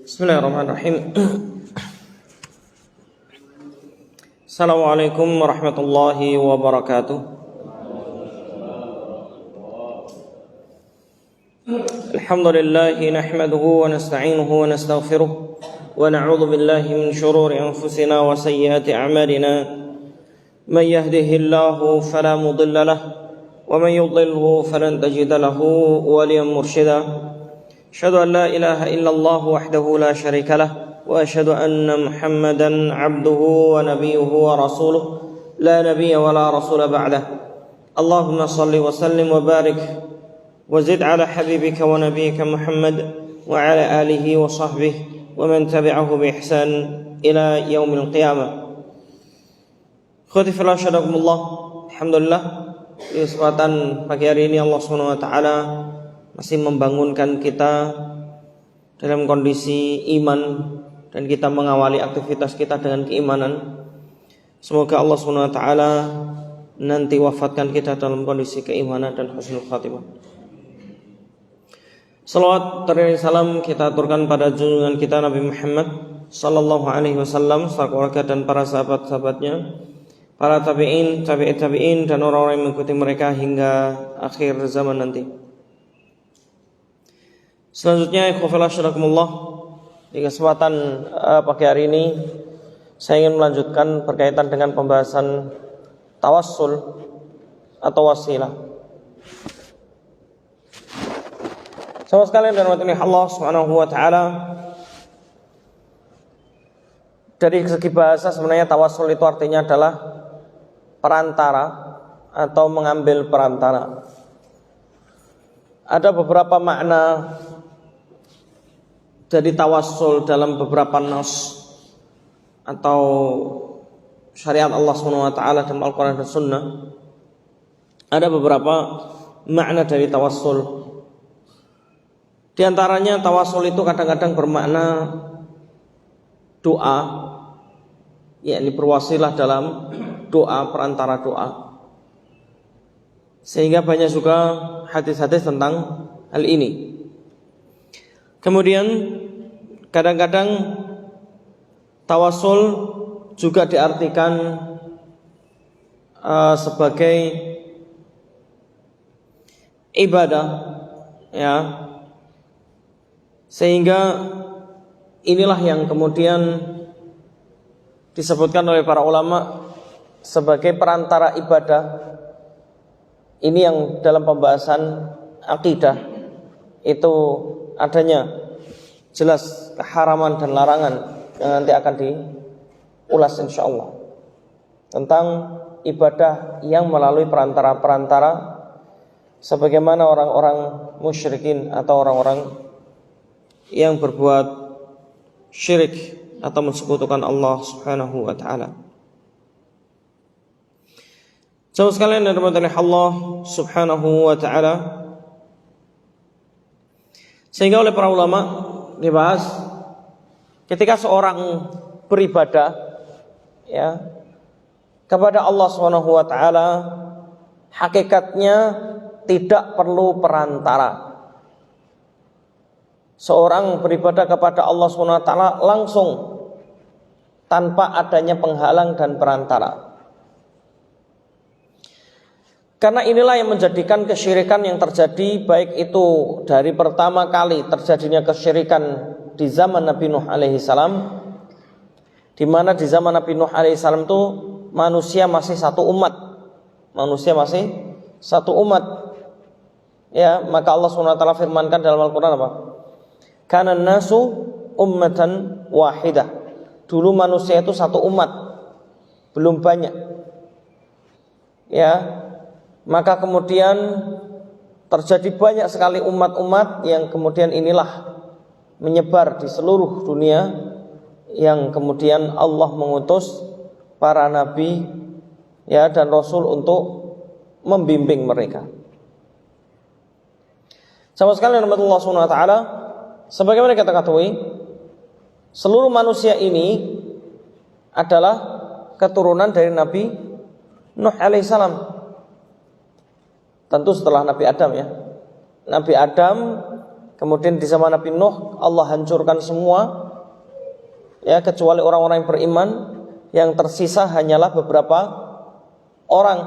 Bismillahirrahmanirrahim. Assalamualaikum warahmatullahi wabarakatuh. Alhamdulillahi nahmaduhu wa nasta'inuhu wa nastaghfiruh wa na'udzu billahi min shururi anfusina wa sayyiati a'malina. Man yahdihillahu fala mudilla lahu wa man yudlilhu falan tajida lahu waliyan mursyida. Asyhadu an la ilaha illallah wahdahu la syarika lah wa asyhadu anna Muhammadan abduhu wa nabiyyuhu wa rasuluh la nabiyya wa la rasula ba'dah. Allahumma salli wa sallim wa barik wa zid ala habibika wa nabiyyika Muhammad wa ala alihi wa sahbihi wa man tabi'ahu bi ihsan ila yaumil qiyamah. Khudi fillah syadakumullah. Alhamdulillah, di kesempatan pagi hari ini Allah Subhanahu wa taala masih membangunkan kita dalam kondisi iman dan kita mengawali aktivitas kita dengan keimanan. Semoga Allah Subhanahu wa taala nanti wafatkan kita dalam kondisi keimanan dan husnul khatimah. Salawat dan salam kita aturkan pada junjungan kita Nabi Muhammad sallallahu alaihi wasallam, serta keluarga dan para sahabat-sahabatnya, para tabi'in, tabi'it tabi'in dan orang-orang yang mengikuti mereka hingga akhir zaman nanti. Selanjutnya, di kesempatan pagi hari ini saya ingin melanjutkan berkaitan dengan pembahasan tawassul atau wasilah. Sahabat sekalian dan rahmati Allah Subhanahu wa taala, dari segi bahasa sebenarnya tawassul itu artinya adalah perantara atau mengambil perantara. Ada beberapa makna dari tawassul dalam beberapa nas atau syariat Allah Subhanahu wa taala dalam Al-Qur'an dan Sunnah. Ada beberapa makna dari tawassul. Di antaranya tawassul itu kadang-kadang bermakna doa, yakni berwasilah dalam doa, perantara doa. Sehingga banyak juga hadis-hadis tentang hal ini. Kemudian kadang-kadang tawassul juga diartikan sebagai ibadah, ya. Sehingga inilah yang kemudian disebutkan oleh para ulama sebagai perantara ibadah. Ini yang dalam pembahasan akidah itu adanya jelas keharaman dan larangan yang nanti akan diulas insyaallah tentang ibadah yang melalui perantara-perantara sebagaimana orang-orang musyrikin atau orang-orang yang berbuat syirik atau mensekutukan Allah Subhanahu wa taala. Saudara sekalian yang dirahmati Allah Subhanahu wa taala, sehingga oleh para ulama dibahas ketika seorang beribadah, ya, kepada Allah Subhanahu wa taala, hakikatnya tidak perlu perantara. Seorang beribadah kepada Allah Subhanahu wa taala langsung tanpa adanya penghalang dan perantara. Karena inilah yang menjadikan kesyirikan yang terjadi, baik itu dari pertama kali terjadinya kesyirikan di zaman Nabi Nuh alaihi salam, di mana di zaman Nabi Nuh alaihi salam itu manusia masih satu umat. Manusia masih satu umat. Ya, maka Allah Subhanahu wa taala firmankan dalam Al-Qur'an apa? Kana nasu ummatan wahidah. Dulu manusia itu satu umat, belum banyak. Ya, maka kemudian terjadi banyak sekali umat-umat yang kemudian inilah menyebar di seluruh dunia, yang kemudian Allah mengutus para nabi ya dan rasul untuk membimbing mereka. Sama sekali Allah Subhanahu wa taala, sebagaimana kita ketahui, seluruh manusia ini adalah keturunan dari Nabi Nuh alaihissalam. Tentu setelah Nabi Adam ya. Nabi Adam, kemudian di zaman Nabi Nuh Allah hancurkan semua ya, kecuali orang-orang yang beriman. Yang tersisa hanyalah beberapa orang.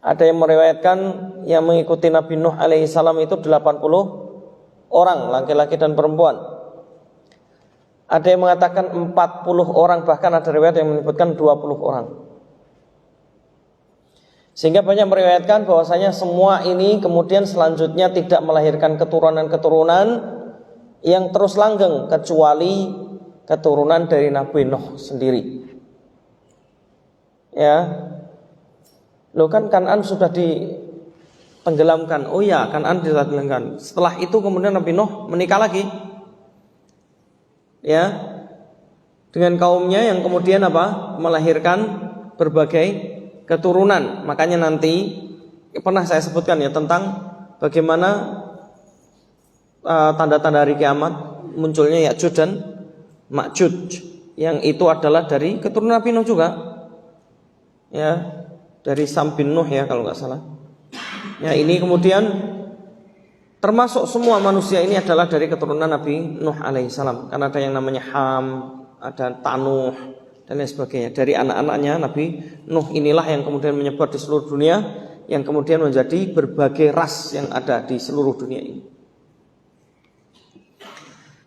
Ada yang meriwayatkan yang mengikuti Nabi Nuh alaihissalam itu 80 orang, laki-laki dan perempuan. Ada yang mengatakan 40 orang, bahkan ada riwayat yang menyebutkan 20 orang. Sehingga banyak meriwayatkan bahwasanya semua ini kemudian selanjutnya tidak melahirkan keturunan-keturunan yang terus langgeng, kecuali keturunan dari Nabi Nuh sendiri. Ya. Loh kan Kan'an sudah ditenggelamkan. Oh ya, Kan'an ditenggelamkan. Setelah itu kemudian Nabi Nuh menikah lagi. Ya. Dengan kaumnya yang kemudian apa? Melahirkan berbagai keturunan. Makanya nanti pernah saya sebutkan ya tentang bagaimana tanda-tanda hari kiamat, munculnya Ya'juj dan Ma'juj, yang itu adalah dari keturunan Nabi Nuh juga. Ya. Dari Sam bin Nuh ya kalau nggak salah. Ya, ini kemudian termasuk semua manusia ini adalah dari keturunan Nabi Nuh alaihissalam. Karena ada yang namanya Ham, ada Tanuh dan lain sebagainya. Dari anak-anaknya Nabi Nuh inilah yang kemudian menyebar di seluruh dunia, yang kemudian menjadi berbagai ras yang ada di seluruh dunia ini.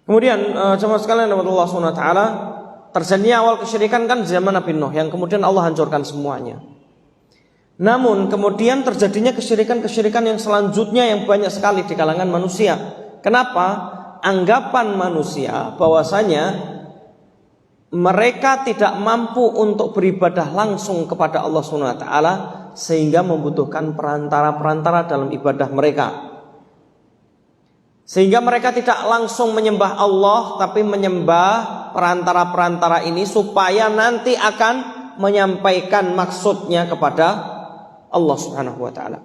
Kemudian jemaah sekalian Allah Subhanahu wa taala, terjadinya awal kesyirikan kan zaman Nabi Nuh, yang kemudian Allah hancurkan semuanya. Namun kemudian terjadinya kesyirikan-kesyirikan yang selanjutnya yang banyak sekali di kalangan manusia. Kenapa? Anggapan manusia bahwasanya mereka tidak mampu untuk beribadah langsung kepada Allah Subhanahu wa taala, sehingga membutuhkan perantara-perantara dalam ibadah mereka. Sehingga mereka tidak langsung menyembah Allah, tapi menyembah perantara-perantara ini supaya nanti akan menyampaikan maksudnya kepada Allah Subhanahu wa taala.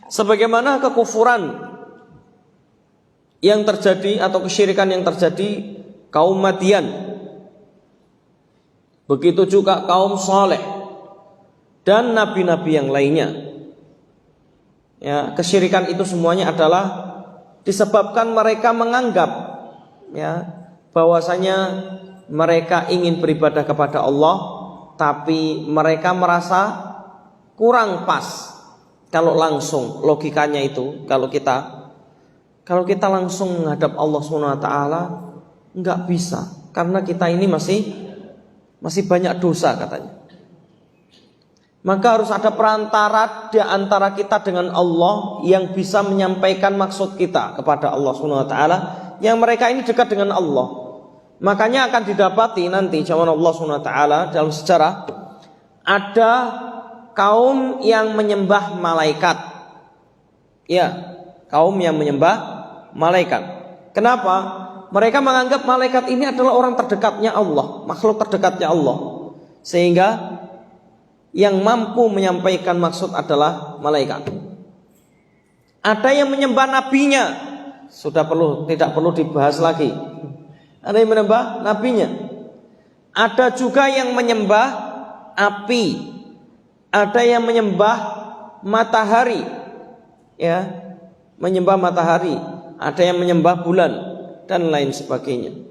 Sebagaimana kekufuran yang terjadi atau kesyirikan yang terjadi kaum Madian, begitu juga kaum Saleh dan nabi-nabi yang lainnya. Ya, kesyirikan itu semuanya adalah disebabkan mereka menganggap ya bahwasanya mereka ingin beribadah kepada Allah, tapi mereka merasa kurang pas kalau langsung. Logikanya itu kalau kita langsung menghadap Allah Subhanahu wa taala enggak bisa, karena kita ini masih banyak dosa katanya. Maka harus ada perantara di antara kita dengan Allah yang bisa menyampaikan maksud kita kepada Allah Subhanahu wa taala, yang mereka ini dekat dengan Allah. Makanya akan didapati nanti zaman Allah Subhanahu wa taala dalam sejarah ada kaum yang menyembah malaikat. Ya, kaum yang menyembah malaikat. Kenapa? Mereka menganggap malaikat ini adalah orang terdekatnya Allah, makhluk terdekatnya Allah. Sehingga yang mampu menyampaikan maksud adalah malaikat. Ada yang menyembah nabinya, tidak perlu dibahas lagi. Ada yang menyembah nabinya. Ada juga yang menyembah api. Ada yang menyembah matahari. Ya, menyembah matahari. Ada yang menyembah bulan dan lain sebagainya.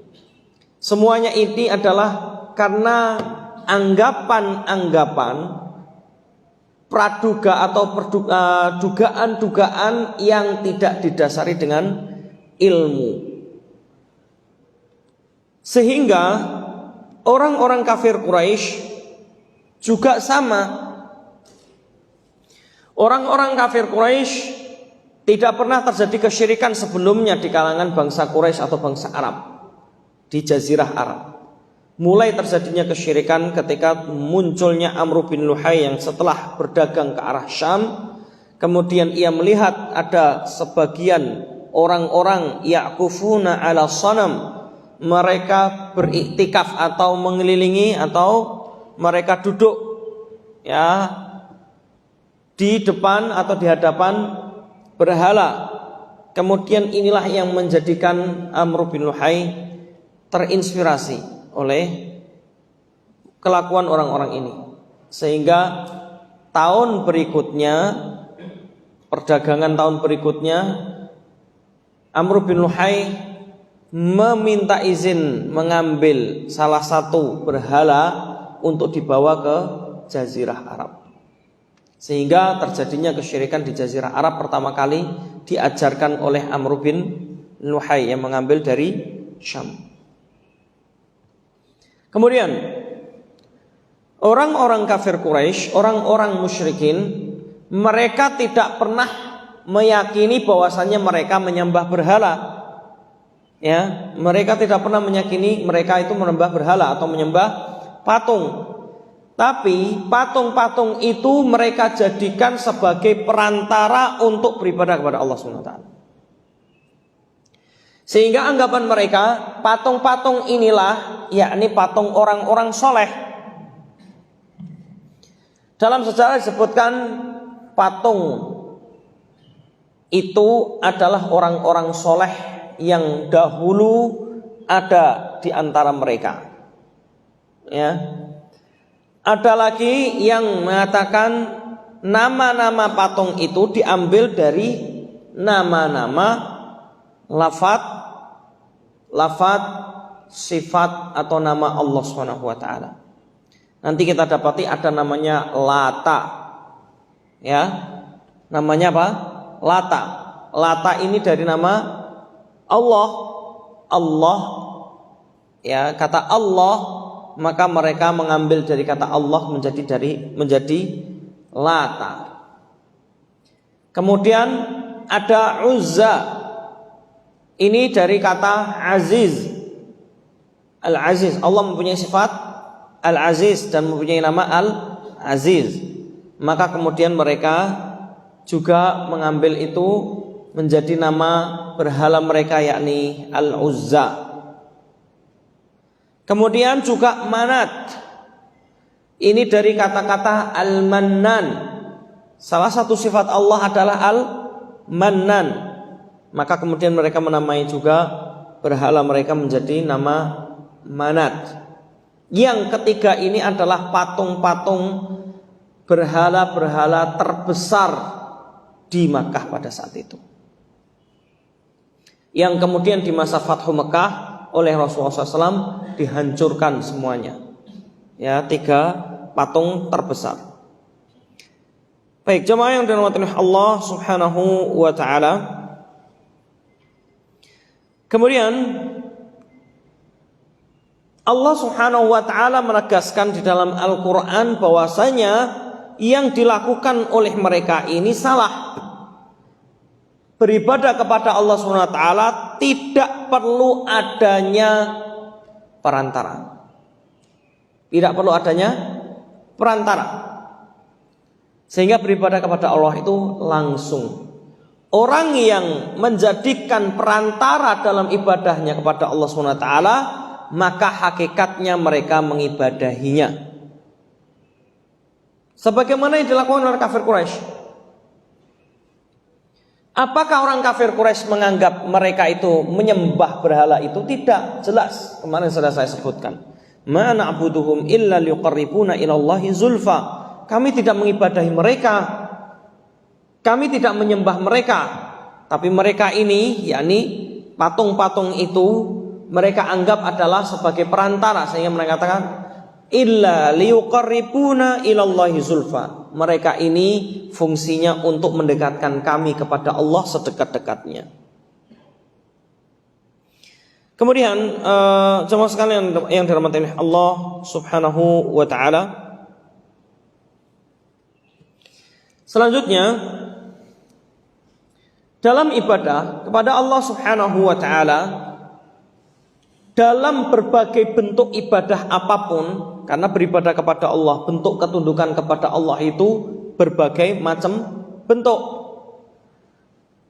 Semuanya ini adalah karena anggapan-anggapan praduga atau dugaan-dugaan yang tidak didasari dengan ilmu. Sehingga orang-orang kafir Quraisy juga sama. Orang-orang kafir Quraisy tidak pernah terjadi kesyirikan sebelumnya di kalangan bangsa Quraisy atau bangsa Arab di Jazirah Arab. Mulai terjadinya kesyirikan ketika munculnya Amr bin Luhai yang setelah berdagang ke arah Syam, kemudian ia melihat ada sebagian orang-orang ya'kufuna 'ala sanam, mereka beriktikaf atau mengelilingi atau mereka duduk ya di depan atau di hadapan berhala. Kemudian inilah yang menjadikan Amr bin Luhai terinspirasi oleh kelakuan orang-orang ini, sehingga tahun berikutnya, perdagangan tahun berikutnya, Amr bin Luhai meminta izin mengambil salah satu berhala untuk dibawa ke Jazirah Arab, sehingga terjadinya kesyirikan di Jazirah Arab pertama kali diajarkan oleh Amr bin Luhai yang mengambil dari Syam. Kemudian orang-orang kafir Quraisy, orang-orang musyrikin, mereka tidak pernah meyakini bahwasannya mereka menyembah berhala. Ya, mereka tidak pernah meyakini mereka itu menyembah berhala atau menyembah patung. Tapi patung-patung itu mereka jadikan sebagai perantara untuk beribadah kepada Allah SWT. Sehingga anggapan mereka patung-patung inilah yakni patung orang-orang soleh. Dalam sejarah disebutkan patung itu adalah orang-orang soleh yang dahulu ada di antara mereka. Ya. Ada lagi yang mengatakan nama-nama patung itu diambil dari nama-nama lafaz sifat atau nama Allah Subhanahu wa taala. Nanti kita dapati ada namanya Lata. Ya. Namanya apa? Lata. Lata ini dari nama Allah, ya, kata Allah, maka mereka mengambil dari kata Allah menjadi Lata. Kemudian ada Uzza, ini dari kata Aziz. Al-Aziz, Allah mempunyai sifat Al-Aziz dan mempunyai nama Al-Aziz. Maka kemudian mereka juga mengambil itu menjadi nama berhala mereka, yakni Al-Uzza. Kemudian juga Manat, ini dari kata-kata Al-Mannan. Salah satu sifat Allah adalah Al-Mannan. Maka kemudian mereka menamai juga berhala mereka menjadi nama Manat. Yang ketiga ini adalah patung-patung berhala-berhala terbesar di Makkah pada saat itu, yang kemudian di masa Fathu Mekah oleh Rasulullah SAW dihancurkan semuanya. Ya, 3 patung terbesar. Baik, jemaah yang dirahmati Allah Subhanahu wa taala. Kemudian Allah Subhanahu wa taala menegaskan di dalam Al-Qur'an bahwasanya yang dilakukan oleh mereka ini salah. Beribadah kepada Allah SWT tidak perlu adanya perantara. Tidak perlu adanya perantara. Sehingga beribadah kepada Allah itu langsung. Orang yang menjadikan perantara dalam ibadahnya kepada Allah SWT, maka hakikatnya mereka mengibadahinya. Sebagaimana yang dilakukan oleh kafir Quraisy. Apakah orang kafir Quraisy menganggap mereka itu menyembah berhala itu? Tidak, jelas. Kemarin sudah saya sebutkan. Ma na'buduhum illa liqarribuna ilallahi zulfa. Kami tidak mengibadahi mereka. Kami tidak menyembah mereka. Tapi mereka ini, yakni patung-patung itu, mereka anggap adalah sebagai perantara. Sehingga mereka katakan illa liqarribuna ilallahi zulfa. Mereka ini fungsinya untuk mendekatkan kami kepada Allah sedekat-dekatnya. Kemudian jemaah sekalian yang dirahmati Allah Subhanahu wa taala. Selanjutnya, dalam ibadah kepada Allah Subhanahu wa taala, dalam berbagai bentuk ibadah apapun, karena beribadah kepada Allah, bentuk ketundukan kepada Allah itu berbagai macam bentuk.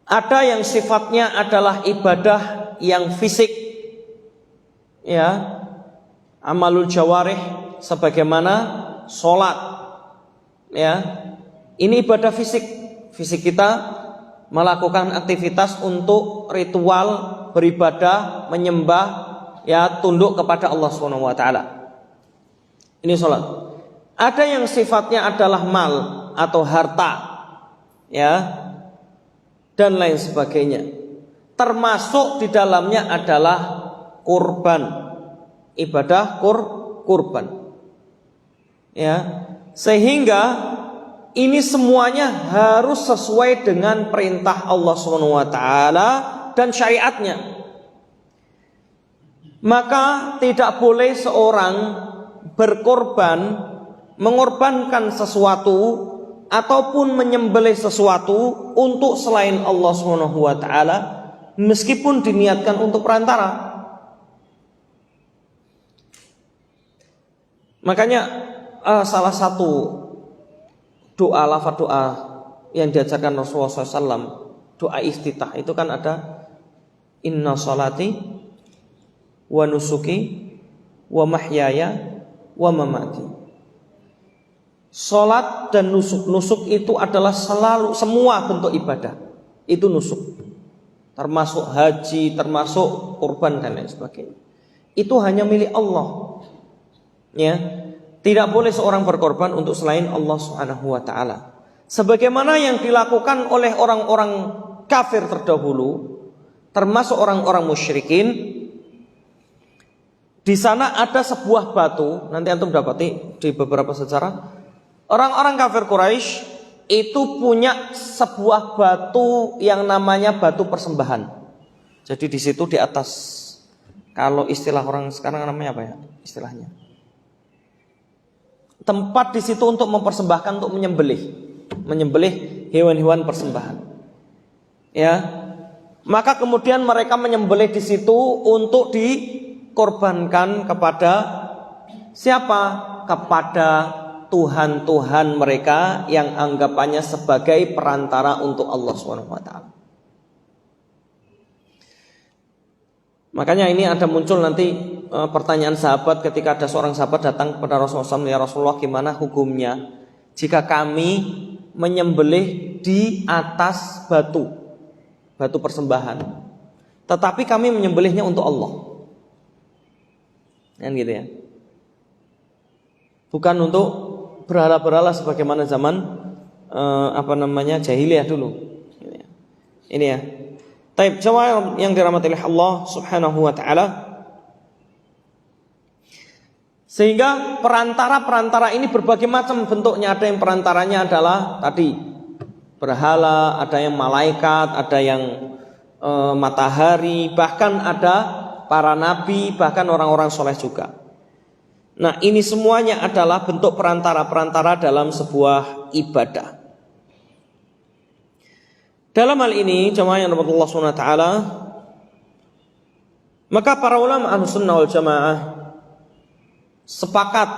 Ada yang sifatnya adalah ibadah yang fisik, ya, amalul jawarih, sebagaimana sholat, ya, ini ibadah fisik. Fisik kita melakukan aktivitas untuk ritual beribadah, menyembah, ya, tunduk kepada Allah Subhanahu wa taala. Ini sholat. Ada yang sifatnya adalah mal atau harta, ya, dan lain sebagainya. Termasuk di dalamnya adalah kurban, ibadah kurban, ya. Sehingga ini semuanya harus sesuai dengan perintah Allah Subhanahu wa taala dan syariatnya. Maka tidak boleh seorang berkorban, mengorbankan sesuatu ataupun menyembelih sesuatu untuk selain Allah Subhanahu wa taala meskipun diniatkan untuk perantara. Makanya salah satu doa, lafaz doa yang diajarkan Rasulullah SAW, doa iftitah itu kan ada inna salati wa nusuki wa mahyaya wa mamati. Salat dan nusuk itu adalah selalu semua bentuk ibadah. Itu nusuk. Termasuk haji, termasuk kurban dan lain sebagainya. Itu hanya milik Allah. Ya. Tidak boleh seorang berkorban untuk selain Allah Subhanahu wa taala. Sebagaimana yang dilakukan oleh orang-orang kafir terdahulu, termasuk orang-orang musyrikin. Di sana ada sebuah batu, nanti antum dapati di beberapa sejarah. Orang-orang kafir Quraisy itu punya sebuah batu yang namanya batu persembahan. Jadi di situ di atas, kalau istilah orang sekarang namanya apa ya istilahnya? Tempat di situ untuk mempersembahkan, untuk menyembelih hewan-hewan persembahan. Ya. Maka kemudian mereka menyembelih di situ untuk dikorbankan kepada siapa? Kepada Tuhan-Tuhan mereka yang anggapannya sebagai perantara untuk Allah Subhanahu wa taala. Makanya ini ada muncul nanti pertanyaan sahabat ketika ada seorang sahabat datang kepada Rasulullah SAW, ya Rasulullah, gimana hukumnya jika kami menyembelih di atas batu persembahan, tetapi kami menyembelihnya untuk Allah, kan gitu ya, bukan untuk berhala-berhala sebagaimana zaman jahiliyah dulu. Ini ya. Taib, jamaah yang dirahmati oleh Allah Subhanahu wa taala. Sehingga perantara-perantara ini berbagai macam bentuknya. Ada yang perantaranya adalah tadi berhala, ada yang malaikat, ada yang matahari, bahkan ada para nabi, bahkan orang-orang soleh juga. Nah, ini semuanya adalah bentuk perantara-perantara dalam sebuah ibadah. Dalam hal ini, jamaah yang dirahmati Allah Subhanahu wa taala, maka para ulama Ahlussunnah wal Jamaah sepakat,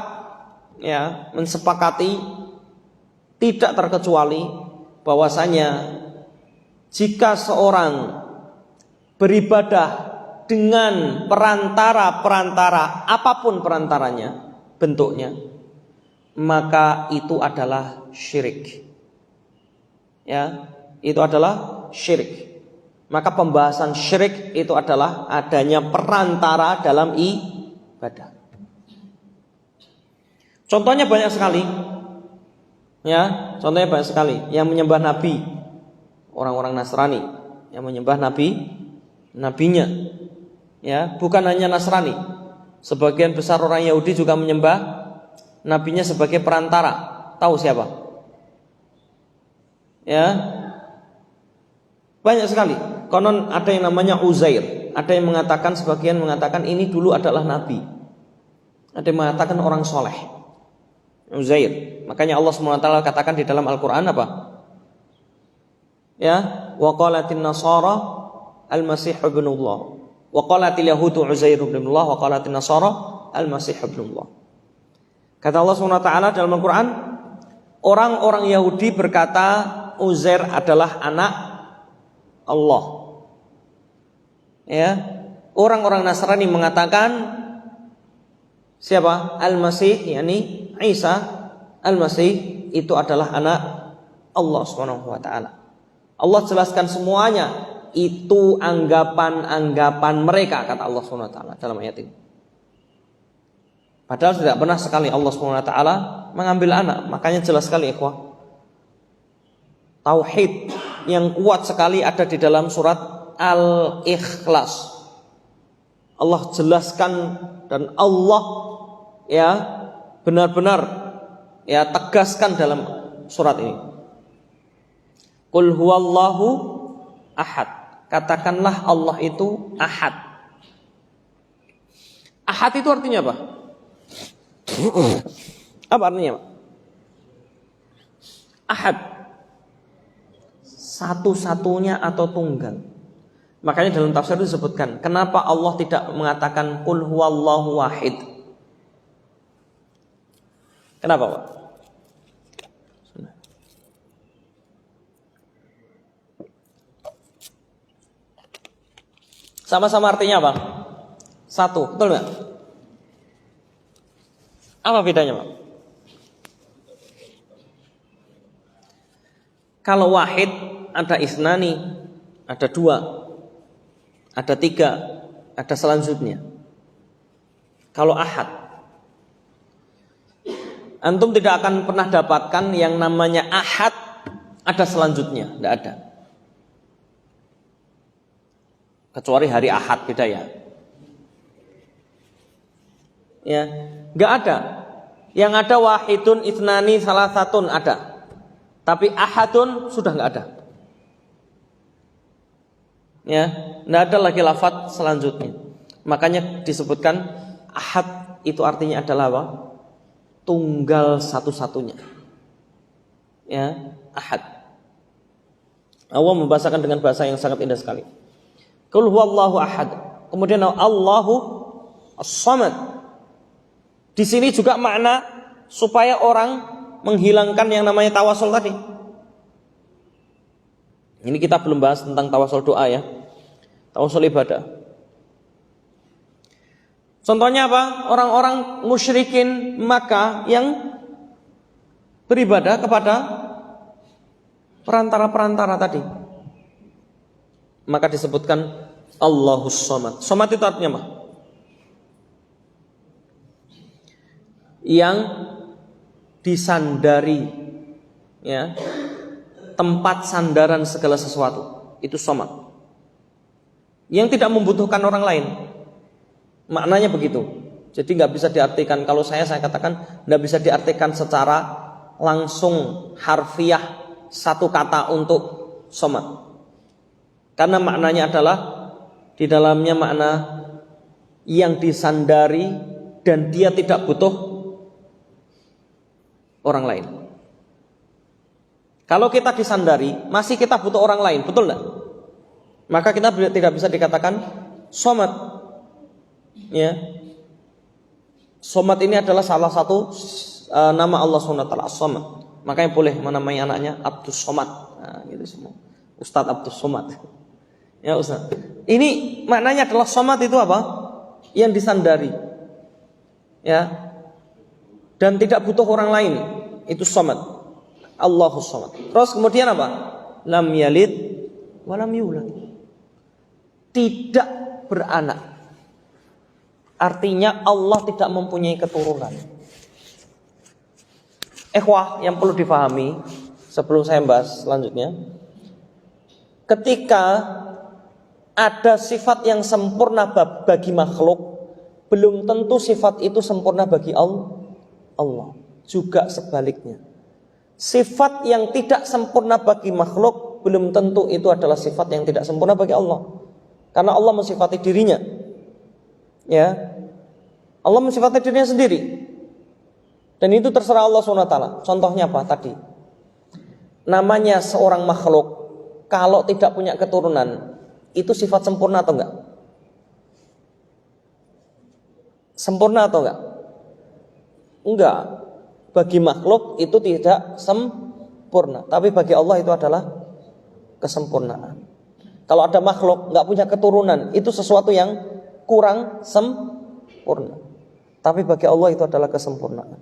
ya, mensepakati tidak terkecuali bahwasanya jika seorang beribadah dengan perantara-perantara apapun perantaranya, bentuknya, maka itu adalah syirik. Ya, itu adalah syirik. Maka pembahasan syirik itu adalah adanya perantara dalam ibadah. Contohnya banyak sekali. Ya, contohnya banyak sekali. Yang menyembah nabi, orang-orang Nasrani yang menyembah nabinya. Ya, bukan hanya Nasrani. Sebagian besar orang Yahudi juga menyembah nabinya sebagai perantara. Tahu siapa? Ya. Banyak sekali. Konon ada yang namanya Uzair. Ada yang mengatakan, sebagian mengatakan ini dulu adalah nabi. Ada yang mengatakan orang soleh, Uzair. Makanya Allah SWT katakan di dalam Al-Quran apa? Ya, wa qalatin nasara al-masih ibnullah, wa qalatil yahudu Uzair ibnullah, wa qalatin nasara al-masih ibnullah. Kata Allah SWT dalam Al-Quran, orang-orang Yahudi berkata Uzair adalah anak Allah. Ya, orang-orang Nasrani mengatakan siapa? Al-Masih, yakni Isa Al-Masih itu adalah anak Allah Subhanahu wa taala. Allah jelaskan semuanya, itu anggapan-anggapan mereka, kata Allah Subhanahu wa taala dalam ayat ini. Padahal tidak pernah sekali Allah Subhanahu wa taala mengambil anak. Makanya jelas sekali ikhwah, tauhid yang kuat sekali ada di dalam surat Al-Ikhlas. Allah jelaskan dan Allah ya benar-benar ya tegaskan dalam surat ini. Qul huwallahu ahad. Katakanlah Allah itu ahad. Ahad itu artinya apa? Apa artinya, Pak? Ahad, satu-satunya atau tunggal. Makanya dalam tafsir itu disebutkan, kenapa Allah tidak mengatakan qul huwallahu wahid? Kenapa, Pak? Sama-sama artinya apa? Satu, betul nggak? Apa bedanya, Pak? Kalau wahid ada isnani, ada dua, ada tiga, ada selanjutnya. Kalau ahad, antum tidak akan pernah dapatkan yang namanya ahad ada selanjutnya, tidak ada. Kecuali hari ahad beda ya. Ya, nggak ada. Yang ada wahidun, isnani, salasatun ada. Tapi ahadun sudah nggak ada. Ya, nggak ada lagi lafadz selanjutnya. Makanya disebutkan ahad itu artinya adalah apa? Tunggal satu-satunya. Ya, ahad. Allah membahasakan dengan bahasa yang sangat indah sekali. Qul huwallahu ahad. Kemudian Allahu as-samad. Di sini juga makna supaya orang menghilangkan yang namanya tawasul tadi. Ini kita belum bahas tentang tawasul doa ya. Tawasul ibadah. Contohnya apa? Orang-orang musyrikin Makkah yang beribadah kepada perantara-perantara tadi. Maka disebutkan Allahus Samad. Samad itu artinya apa? Yang disandari, ya, tempat sandaran segala sesuatu, itu Samad. Yang tidak membutuhkan orang lain. Maknanya begitu. Jadi nggak bisa diartikan, kalau saya katakan nggak bisa diartikan secara langsung harfiah satu kata untuk Samad. Karena maknanya adalah di dalamnya makna yang disandari dan dia tidak butuh orang lain. Kalau kita disandari, masih kita butuh orang lain, betul enggak? Maka kita tidak bisa dikatakan Somad. Ya. Somad ini adalah salah satu nama Allah SWT, As-Somad. Makanya boleh menamai anaknya Abdus Somad. Nah, gitu semua. Ustadz Abdus Somad. Ya Ustaz. Ini maknanya adalah Somad itu apa? Yang disandari. Ya. Dan tidak butuh orang lain. Itu Somad. Allahus Somad. Terus kemudian apa? Lam yalid walam yulad. Tidak beranak. Artinya Allah tidak mempunyai keturunan. Ikhwah yang perlu difahami sebelum saya bahas selanjutnya. Ketika ada sifat yang sempurna bagi makhluk, belum tentu sifat itu sempurna bagi Allah. Juga sebaliknya. Sifat yang tidak sempurna bagi makhluk, belum tentu itu adalah sifat yang tidak sempurna bagi Allah. Karena Allah mensifati dirinya. Ya. Allah mensifati dirinya sendiri. Dan itu terserah Allah SWT. Contohnya apa tadi? Namanya seorang makhluk kalau tidak punya keturunan, itu sifat sempurna atau enggak? Sempurna atau enggak? Enggak. Bagi makhluk itu tidak sempurna, tapi bagi Allah itu adalah kesempurnaan. Kalau ada makhluk nggak punya keturunan, itu sesuatu yang kurang sempurna. Tapi bagi Allah itu adalah kesempurnaan.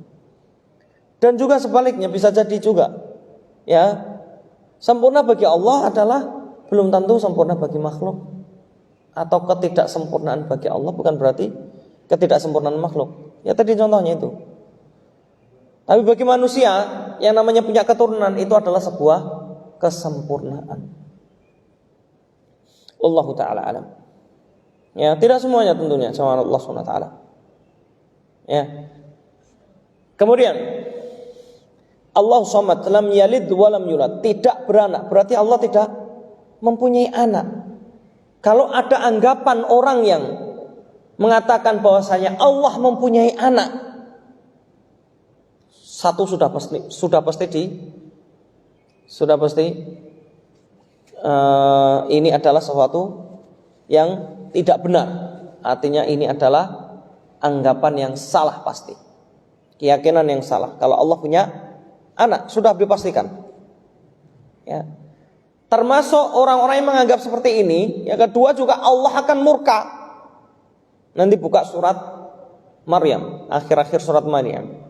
Dan juga sebaliknya bisa jadi juga, ya, sempurna bagi Allah adalah belum tentu sempurna bagi makhluk. Atau ketidaksempurnaan bagi Allah bukan berarti ketidaksempurnaan makhluk. Ya tadi contohnya itu. Tapi bagi manusia yang namanya punya keturunan itu adalah sebuah kesempurnaan. Wallahu ta'ala alam. Ya, tidak semuanya tentunya sama Allah Subhanahu wa taala. Ya. Kemudian Allah Samad, lam yalid wa lam yulad, tidak beranak, berarti Allah tidak mempunyai anak. Kalau ada anggapan orang yang mengatakan bahwasanya Allah mempunyai anak, satu sudah pasti ini adalah sesuatu yang tidak benar. Artinya ini adalah anggapan yang salah pasti, keyakinan yang salah. Kalau Allah punya anak sudah dipastikan. Ya. Termasuk orang-orang yang menganggap seperti ini. Yang kedua juga Allah akan murka. Nanti buka surat Maryam, akhir-akhir surat Maryam.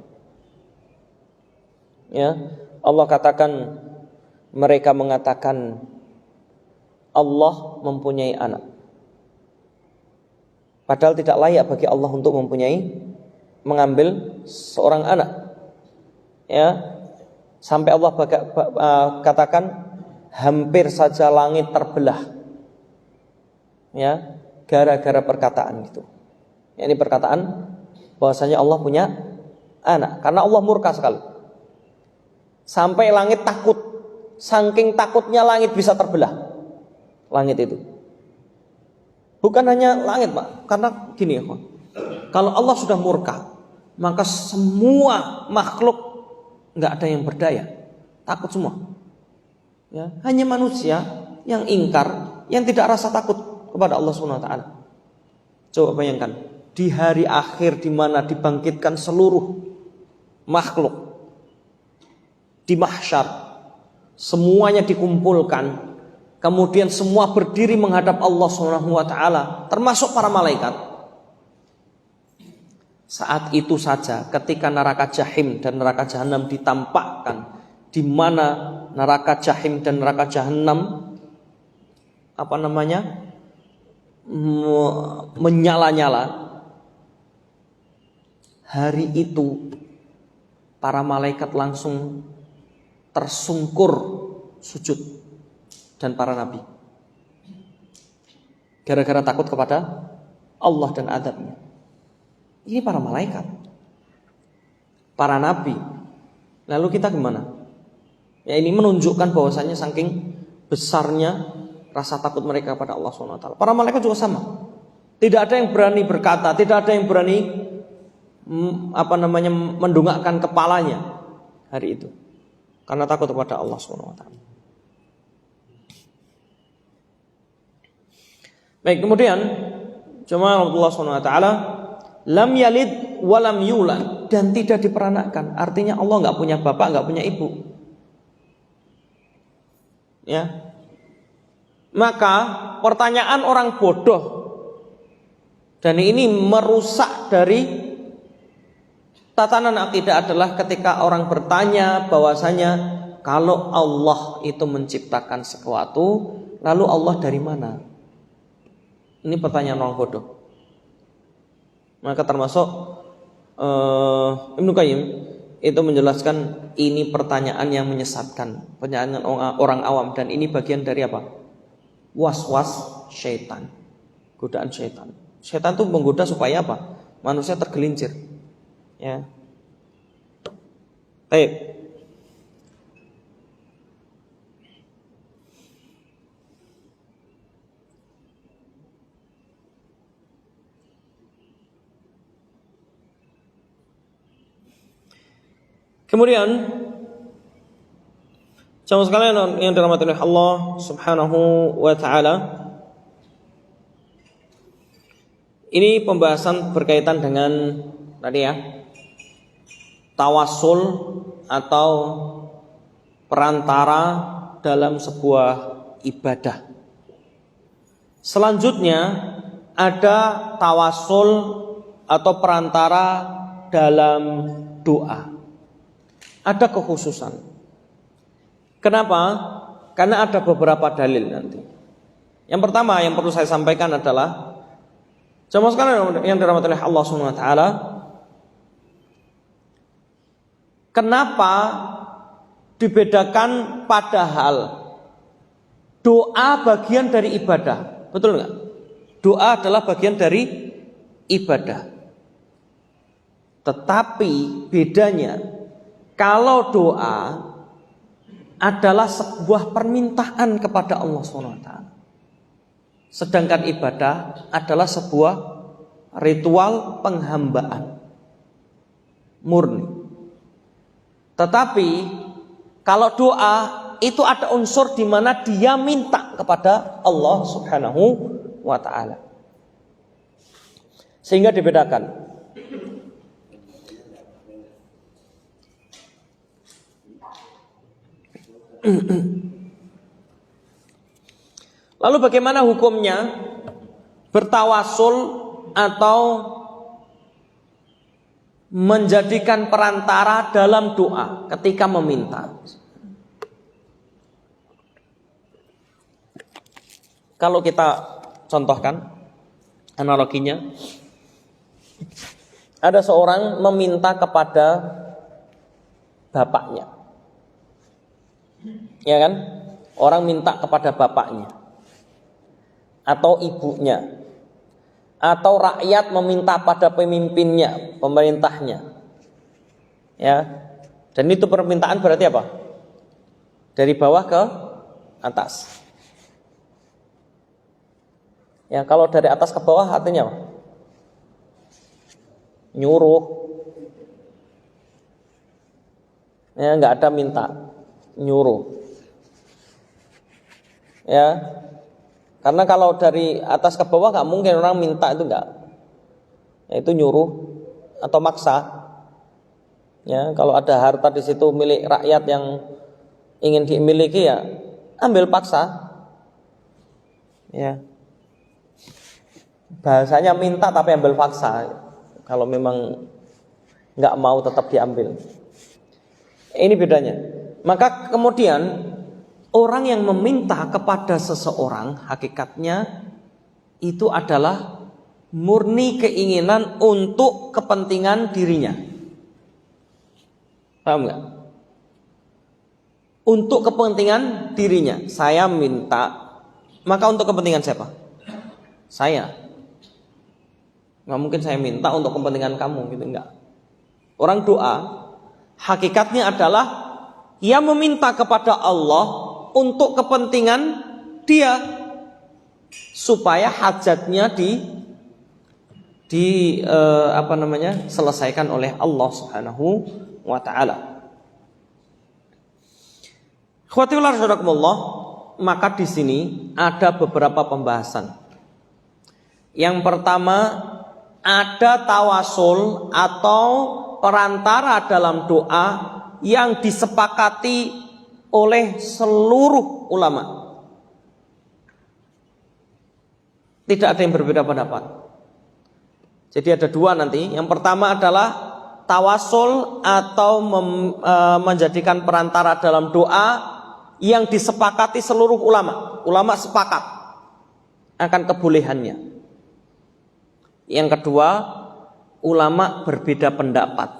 Ya, Allah katakan, mereka mengatakan Allah mempunyai anak. Padahal tidak layak bagi Allah untuk mengambil seorang anak. Ya, sampai Allah katakan hampir saja langit terbelah. Ya, gara-gara perkataan itu. Ini perkataan bahwasanya Allah punya anak, karena Allah murka sekali. Sampai langit takut, saking takutnya langit bisa terbelah. Langit itu. Bukan hanya langit, Pak, karena gini ya, kalau Allah sudah murka, maka semua makhluk nggak ada yang berdaya, takut semua. Ya, hanya manusia yang ingkar, yang tidak rasa takut kepada Allah Subhanahu wa taala. Coba bayangkan, di hari akhir di mana dibangkitkan seluruh makhluk di mahsyar, semuanya dikumpulkan, kemudian semua berdiri menghadap Allah Subhanahu wa taala, termasuk para malaikat. Saat itu saja ketika neraka Jahim dan neraka Jahanam ditampakkan, di mana neraka Jahim dan neraka Jahanam menyala-nyala, hari itu para malaikat langsung tersungkur sujud, dan para nabi, gara-gara takut kepada Allah dan azabnya. Ini para malaikat, para nabi. Lalu kita gimana? Ya, ini menunjukkan bahwasanya saking besarnya rasa takut mereka pada Allah SWT. Para malaikat juga sama. Tidak ada yang berani berkata, tidak ada yang berani mendongakkan kepalanya hari itu, karena takut kepada Allah SWT. Baik, kemudian cuma Allah SWT, lam yalid walam yulad, dan tidak diperanakkan. Artinya Allah nggak punya bapak, nggak punya ibu. Ya, maka pertanyaan orang bodoh, dan ini merusak dari tatanan akidah, adalah ketika orang bertanya bahwasanya kalau Allah itu menciptakan sesuatu, lalu Allah dari mana? Ini pertanyaan orang bodoh. Maka termasuk Ibnu Qayyim itu menjelaskan ini pertanyaan yang menyesatkan, pertanyaan orang awam, dan ini bagian dari apa? Was-was syaitan, godaan syaitan. Syaitan itu menggoda supaya apa? Manusia tergelincir. Ya. Baik. Kemudian, jamaah sekalian yang dirahmati oleh Allah Subhanahu wa taala, ini pembahasan berkaitan dengan tadi ya, tawasul atau perantara dalam sebuah ibadah. Selanjutnya ada tawasul atau perantara dalam doa. Ada kekhususan. Kenapa? Karena ada beberapa dalil nanti. Yang pertama yang perlu saya sampaikan adalah, jemaah sekalian yang dirahmati oleh Allah Subhanahu wa taala, kenapa dibedakan padahal doa bagian dari ibadah? Betul enggak? Doa adalah bagian dari ibadah. Tetapi bedanya, kalau doa adalah sebuah permintaan kepada Allah SWT, sedangkan ibadah adalah sebuah ritual penghambaan murni. Tetapi kalau doa itu ada unsur di mana dia minta kepada Allah Subhanahu wa taala. Sehingga dibedakan. Lalu bagaimana hukumnya bertawasul atau menjadikan perantara dalam doa ketika meminta? Kalau kita contohkan analoginya, ada seorang meminta kepada bapaknya, ya kan? Orang minta kepada bapaknya atau ibunya, atau rakyat meminta pada pemimpinnya, pemerintahnya, ya. Dan itu permintaan berarti apa? Dari bawah ke atas. Ya, kalau dari atas ke bawah artinya apa? Nyuruh. Ya, nggak ada minta, nyuruh. Ya, karena kalau dari atas ke bawah nggak mungkin orang minta, itu nggak. Ya, itu nyuruh atau maksa. Ya, kalau ada harta di situ milik rakyat yang ingin dimiliki, ya ambil paksa. Ya. Bahasanya minta tapi ambil paksa. Kalau memang nggak mau tetap diambil. Ini bedanya. Maka kemudian orang yang meminta kepada seseorang hakikatnya itu adalah murni keinginan untuk kepentingan dirinya. Paham nggak? Untuk kepentingan dirinya. Saya minta, maka untuk kepentingan siapa? Saya. Nggak mungkin saya minta untuk kepentingan kamu, gitu, enggak. Orang doa hakikatnya adalah ia meminta kepada Allah untuk kepentingan dia, supaya hajatnya selesaikan oleh Allah Subhanahu wa taala. Khawatirillah rahimakumullah, maka di sini ada beberapa pembahasan. Yang pertama, ada tawasul atau perantara dalam doa yang disepakati oleh seluruh ulama. Tidak ada yang berbeda pendapat. Jadi ada dua nanti. Yang pertama adalah tawasul atau menjadikan perantara dalam doa yang disepakati seluruh ulama. Ulama sepakat akan kebolehannya. Yang kedua, ulama berbeda pendapat.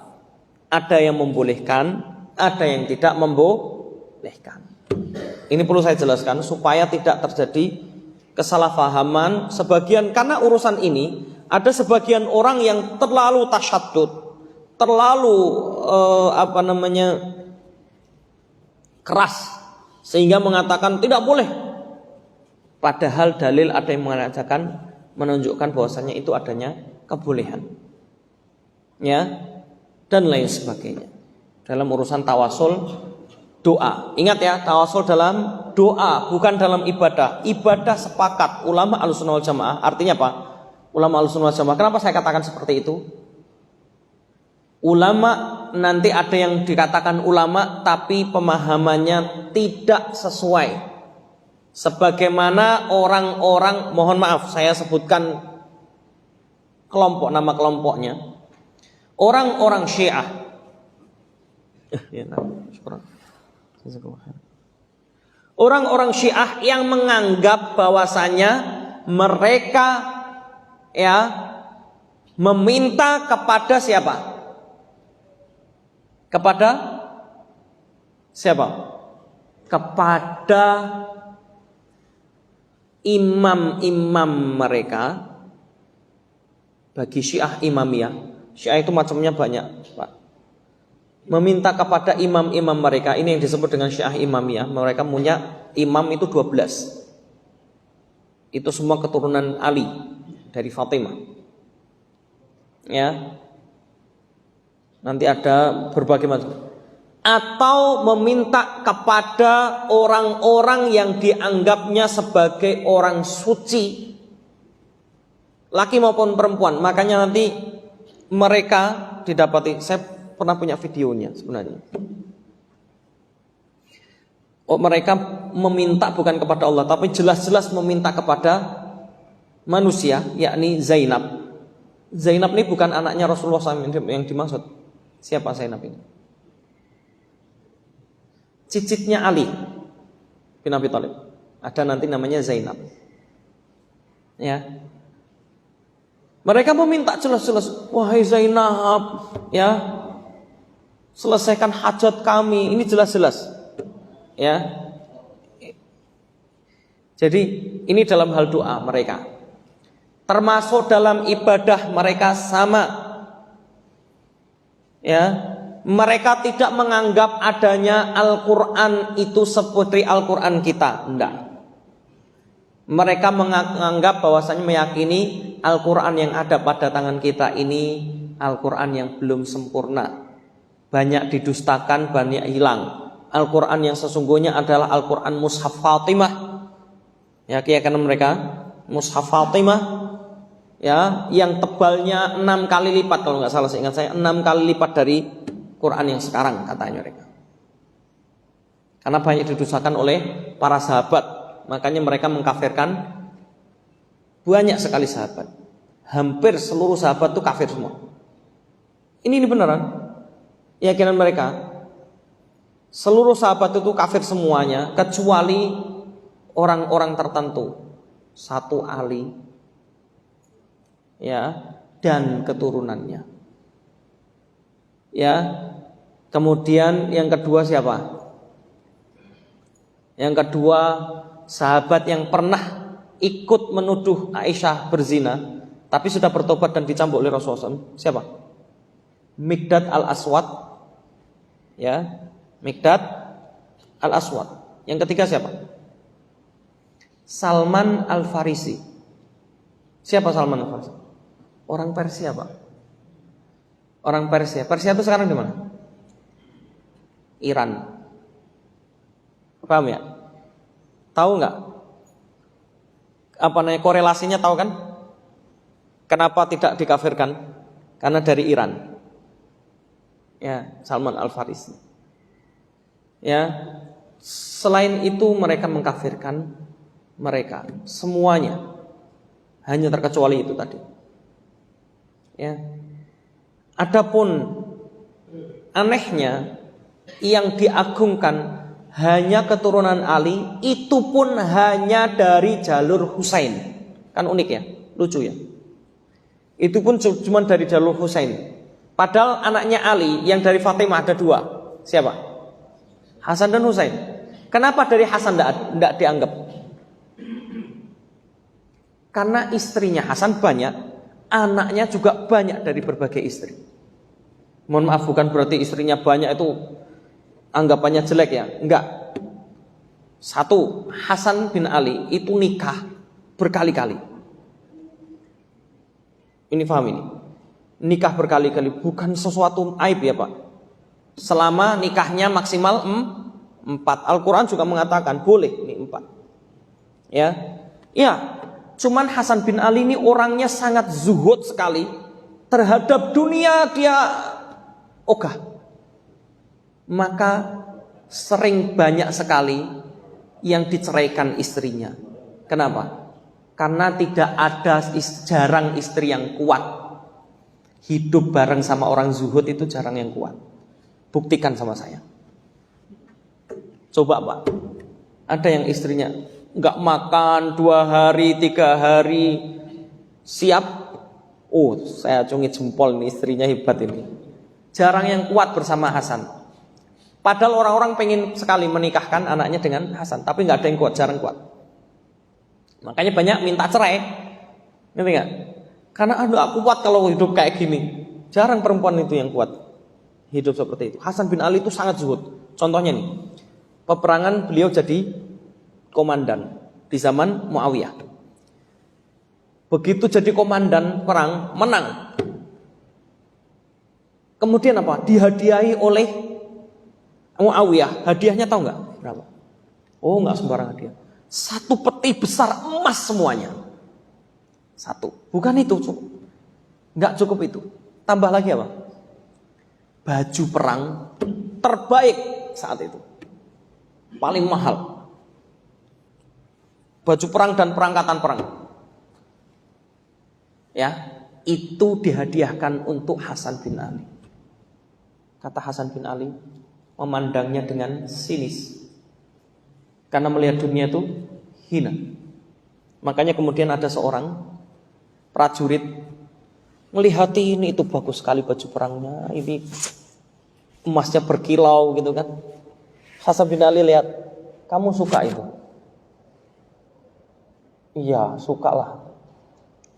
Ada yang membolehkan, ada yang tidak membolehkan. Ini perlu saya jelaskan supaya tidak terjadi kesalahpahaman sebagian, karena urusan ini ada sebagian orang yang terlalu tasyaddud, terlalu keras, sehingga mengatakan tidak boleh. Padahal dalil ada yang mengatakan, menunjukkan bahwasanya itu adanya kebolehan, ya, dan lain sebagainya dalam urusan tawasul doa. Ingat ya, tawasul dalam doa, bukan dalam ibadah. Ibadah sepakat ulama Ahlussunnah wal Jamaah. Artinya apa? Ulama Ahlussunnah wal Jamaah. Kenapa saya katakan seperti itu? Ulama, nanti ada yang dikatakan ulama tapi pemahamannya tidak sesuai Sebagaimana orang-orang, mohon maaf saya sebutkan nama kelompoknya, orang-orang Syiah. Orang-orang Syiah yang menganggap bahwasanya mereka meminta kepada siapa? Kepada siapa? Kepada imam-imam mereka. Bagi Syiah Imamiyah, Syiah itu macamnya banyak, Pak. Meminta kepada imam-imam mereka, ini yang disebut dengan Syiah Imamiyah. Mereka punya imam itu 12. Itu semua keturunan Ali dari Fatimah. Ya. Nanti ada berbagai macam. Atau meminta kepada orang-orang yang dianggapnya sebagai orang suci, laki maupun perempuan. Makanya nanti mereka didapati, saya pernah punya videonya sebenarnya. Mereka meminta bukan kepada Allah, tapi jelas-jelas meminta kepada manusia, yakni Zainab. Zainab ini bukan anaknya Rasulullah SAW yang dimaksud. Siapa Zainab ini? Cicitnya Ali bin Abi Thalib. Ada nanti namanya Zainab. Ya. Mereka meminta jelas-jelas, wahai Zainab, ya, selesaikan hajat kami. Ini jelas-jelas. Ya. Jadi ini dalam hal doa mereka. Termasuk dalam ibadah mereka sama. Ya. Mereka tidak menganggap adanya Al-Quran itu seperti Al-Quran kita. Tidak. Mereka menganggap bahwasanya meyakini Al-Quran yang ada pada tangan kita ini Al-Quran yang belum sempurna. Banyak didustakan, banyak hilang. Al-Quran yang sesungguhnya adalah Al-Quran Mushaf Fatimah. Ya, keyakinan mereka Mushaf Fatimah, ya, yang tebalnya 6 kali lipat, kalau nggak salah seingat saya 6 kali lipat dari Quran yang sekarang, katanya mereka. Karena banyak didustakan oleh para sahabat, makanya mereka mengkafirkan banyak sekali sahabat. Hampir seluruh sahabat itu kafir semua. Ini beneran keyakinan mereka. Seluruh sahabat itu kafir semuanya, kecuali orang-orang tertentu. Satu Ali, ya, dan keturunannya. Ya. Kemudian yang kedua siapa? Yang kedua sahabat yang pernah ikut menuduh Aisyah berzina, tapi sudah bertobat dan dicambuk oleh Rasulullah SAW. Siapa? Miqdad al-Aswad. Ya, Miqdad al-Aswad. Yang ketiga siapa? Salman al-Farisi. Siapa Salman al-Farisi? Orang Persia, Pak. Orang Persia. Persia itu sekarang di mana? Iran. Paham ya? Tahu nggak? Apa namanya korelasinya, tahu kan? Kenapa tidak dikafirkan? Karena dari Iran. Ya, Salman al-Farisi. Ya, selain itu mereka mengkafirkan mereka semuanya, hanya terkecuali itu tadi. Ya. Adapun anehnya yang diagungkan hanya keturunan Ali, itu pun hanya dari jalur Husain. Kan unik ya, lucu ya. Itu pun cuma dari jalur Husain. Padahal anaknya Ali yang dari Fatimah ada 2. Siapa? Hasan dan Husain. Kenapa dari Hasan tidak dianggap? Karena istrinya Hasan banyak, anaknya juga banyak dari berbagai istri. Mohon maaf, bukan berarti istrinya banyak itu anggapannya jelek ya. Enggak. Satu, Hasan bin Ali itu nikah berkali-kali. Ini paham ini? Nikah berkali-kali bukan sesuatu aib ya Pak. Selama nikahnya maksimal 4. Al-Quran juga mengatakan boleh ini 4. Ya. Ya, cuman Hasan bin Ali ini orangnya sangat zuhud sekali terhadap dunia, dia ogah. Maka sering banyak sekali yang diceraikan istrinya. Kenapa? Karena tidak ada, jarang istri yang kuat. Hidup bareng sama orang zuhud itu jarang yang kuat. Buktikan sama saya. Coba Pak, ada yang istrinya nggak makan 2 hari, 3 hari, siap. Oh, saya acungi jempol nih, istrinya hebat ini. Jarang yang kuat bersama Hasan. Padahal orang-orang pengen sekali menikahkan anaknya dengan Hasan, tapi nggak ada yang kuat, jarang kuat. Makanya banyak minta cerai, ngerti nggak? Karena aku kuat kalau hidup kayak gini. Jarang perempuan itu yang kuat hidup seperti itu. Hasan bin Ali itu sangat zuhud. Contohnya nih, peperangan beliau jadi komandan di zaman Muawiyah. Begitu jadi komandan perang, menang. Kemudian apa? Dihadiahi oleh Muawiyah. Hadiahnya tahu nggak? Berapa? Oh, nggak sembarang hadiah. 1 peti besar emas semuanya. 1. Bukan itu, nggak cukup itu. Tambah lagi apa? Baju perang terbaik saat itu. Paling mahal. Baju perang dan perangkatan perang. Ya, itu dihadiahkan untuk Hasan bin Ali. Kata Hasan bin Ali, memandangnya dengan sinis. Karena melihat dunia itu hina. Makanya kemudian ada seorang prajurit melihat ini, itu bagus sekali baju perangnya, ini emasnya berkilau gitu kan. Hasan bin Ali lihat, kamu suka itu? Iya, sukalah.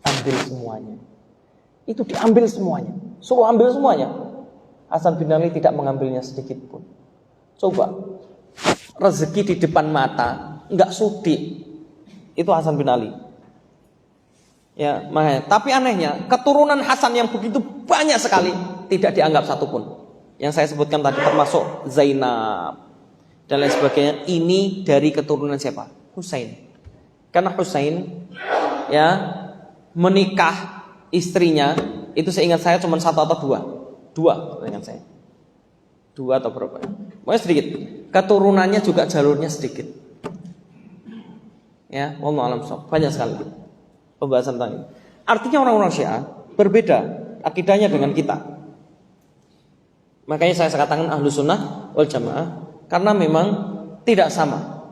Ambil semuanya. Itu diambil semuanya. Suruh ambil semuanya. Hasan bin Ali tidak mengambilnya sedikit pun. Coba, rezeki di depan mata, nggak sudi. Itu Hasan bin Ali. Ya, makanya. Tapi anehnya, keturunan Hasan yang begitu banyak sekali tidak dianggap satupun. Yang saya sebutkan tadi termasuk Zainab dan lain sebagainya. Ini dari keturunan siapa? Husain. Karena Husain ya menikah istrinya itu seingat saya cuma 1 atau 2 seingat saya. 2 atau berapa? Pokoknya sedikit. Keturunannya juga jalurnya sedikit. Ya, wallahu a'lam bishawab. Banyak sekali pembahasan tentang ini. Artinya orang-orang Syiah berbeda akidahnya dengan kita. Makanya saya katakan Ahlus Sunnah wal Jamaah karena memang tidak sama.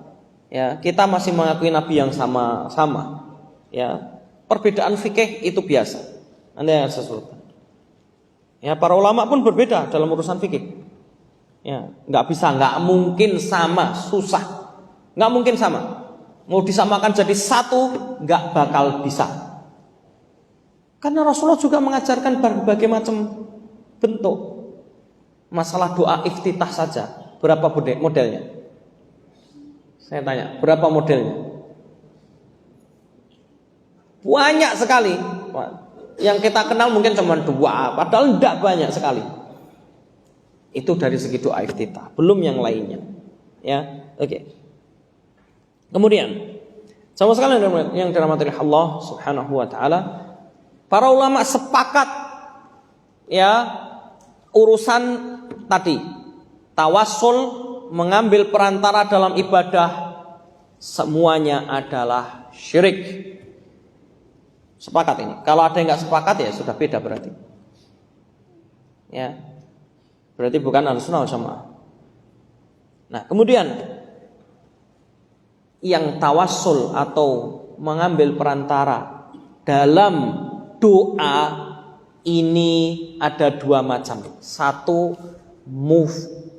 Ya, kita masih mengakui Nabi yang sama. Ya, perbedaan fikih itu biasa. Anda yang sesuatu. Ya, para ulama pun berbeda dalam urusan fikih. Ya, nggak mungkin sama, susah. Nggak mungkin sama. Mau disamakan jadi satu, nggak bakal bisa. Karena Rasulullah juga mengajarkan berbagai macam bentuk. Masalah doa iftitah saja, berapa modelnya? Saya tanya, berapa modelnya? Banyak sekali. Yang kita kenal mungkin cuma 2, padahal tidak banyak sekali. Itu dari segi doa iftitah, belum yang lainnya. Ya, oke. Kemudian, sama sekali yang dirahmati Allah Subhanahu wa taala, para ulama sepakat ya urusan tadi tawassul, mengambil perantara dalam ibadah, semuanya adalah syirik. Sepakat ini. Kalau ada yang nggak sepakat ya sudah beda berarti. Ya, berarti bukan Ahlussunnah wal Jamaah. Nah, kemudian yang tawassul atau mengambil perantara dalam doa ini ada 2 macam. 1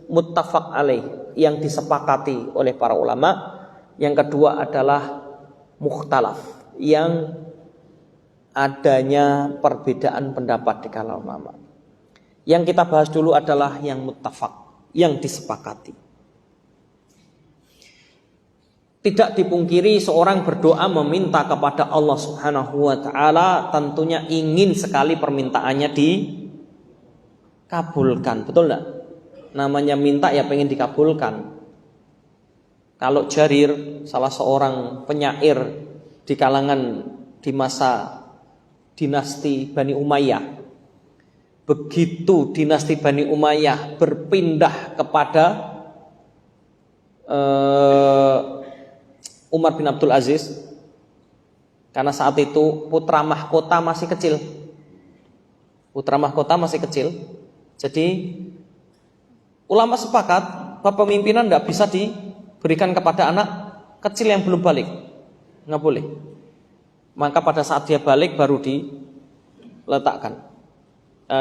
muttafaq alaih yang disepakati oleh para ulama. Yang kedua adalah mukhtalaf yang adanya perbedaan pendapat di kalangan ulama. Yang kita bahas dulu adalah yang muttafaq, yang disepakati. Tidak dipungkiri seorang berdoa meminta kepada Allah Subhanahu wa taala tentunya ingin sekali permintaannya dikabulkan. Betul enggak? Namanya minta ya pengen dikabulkan. Kalau Jarir, salah seorang penyair di kalangan di masa dinasti Bani Umayyah, begitu dinasti Bani Umayyah berpindah kepada Umar bin Abdul Aziz, karena saat itu putra mahkota masih kecil. Jadi ulama sepakat bahwa pemimpinan tidak bisa diberikan kepada anak kecil yang belum balik, nggak boleh. Maka pada saat dia balik baru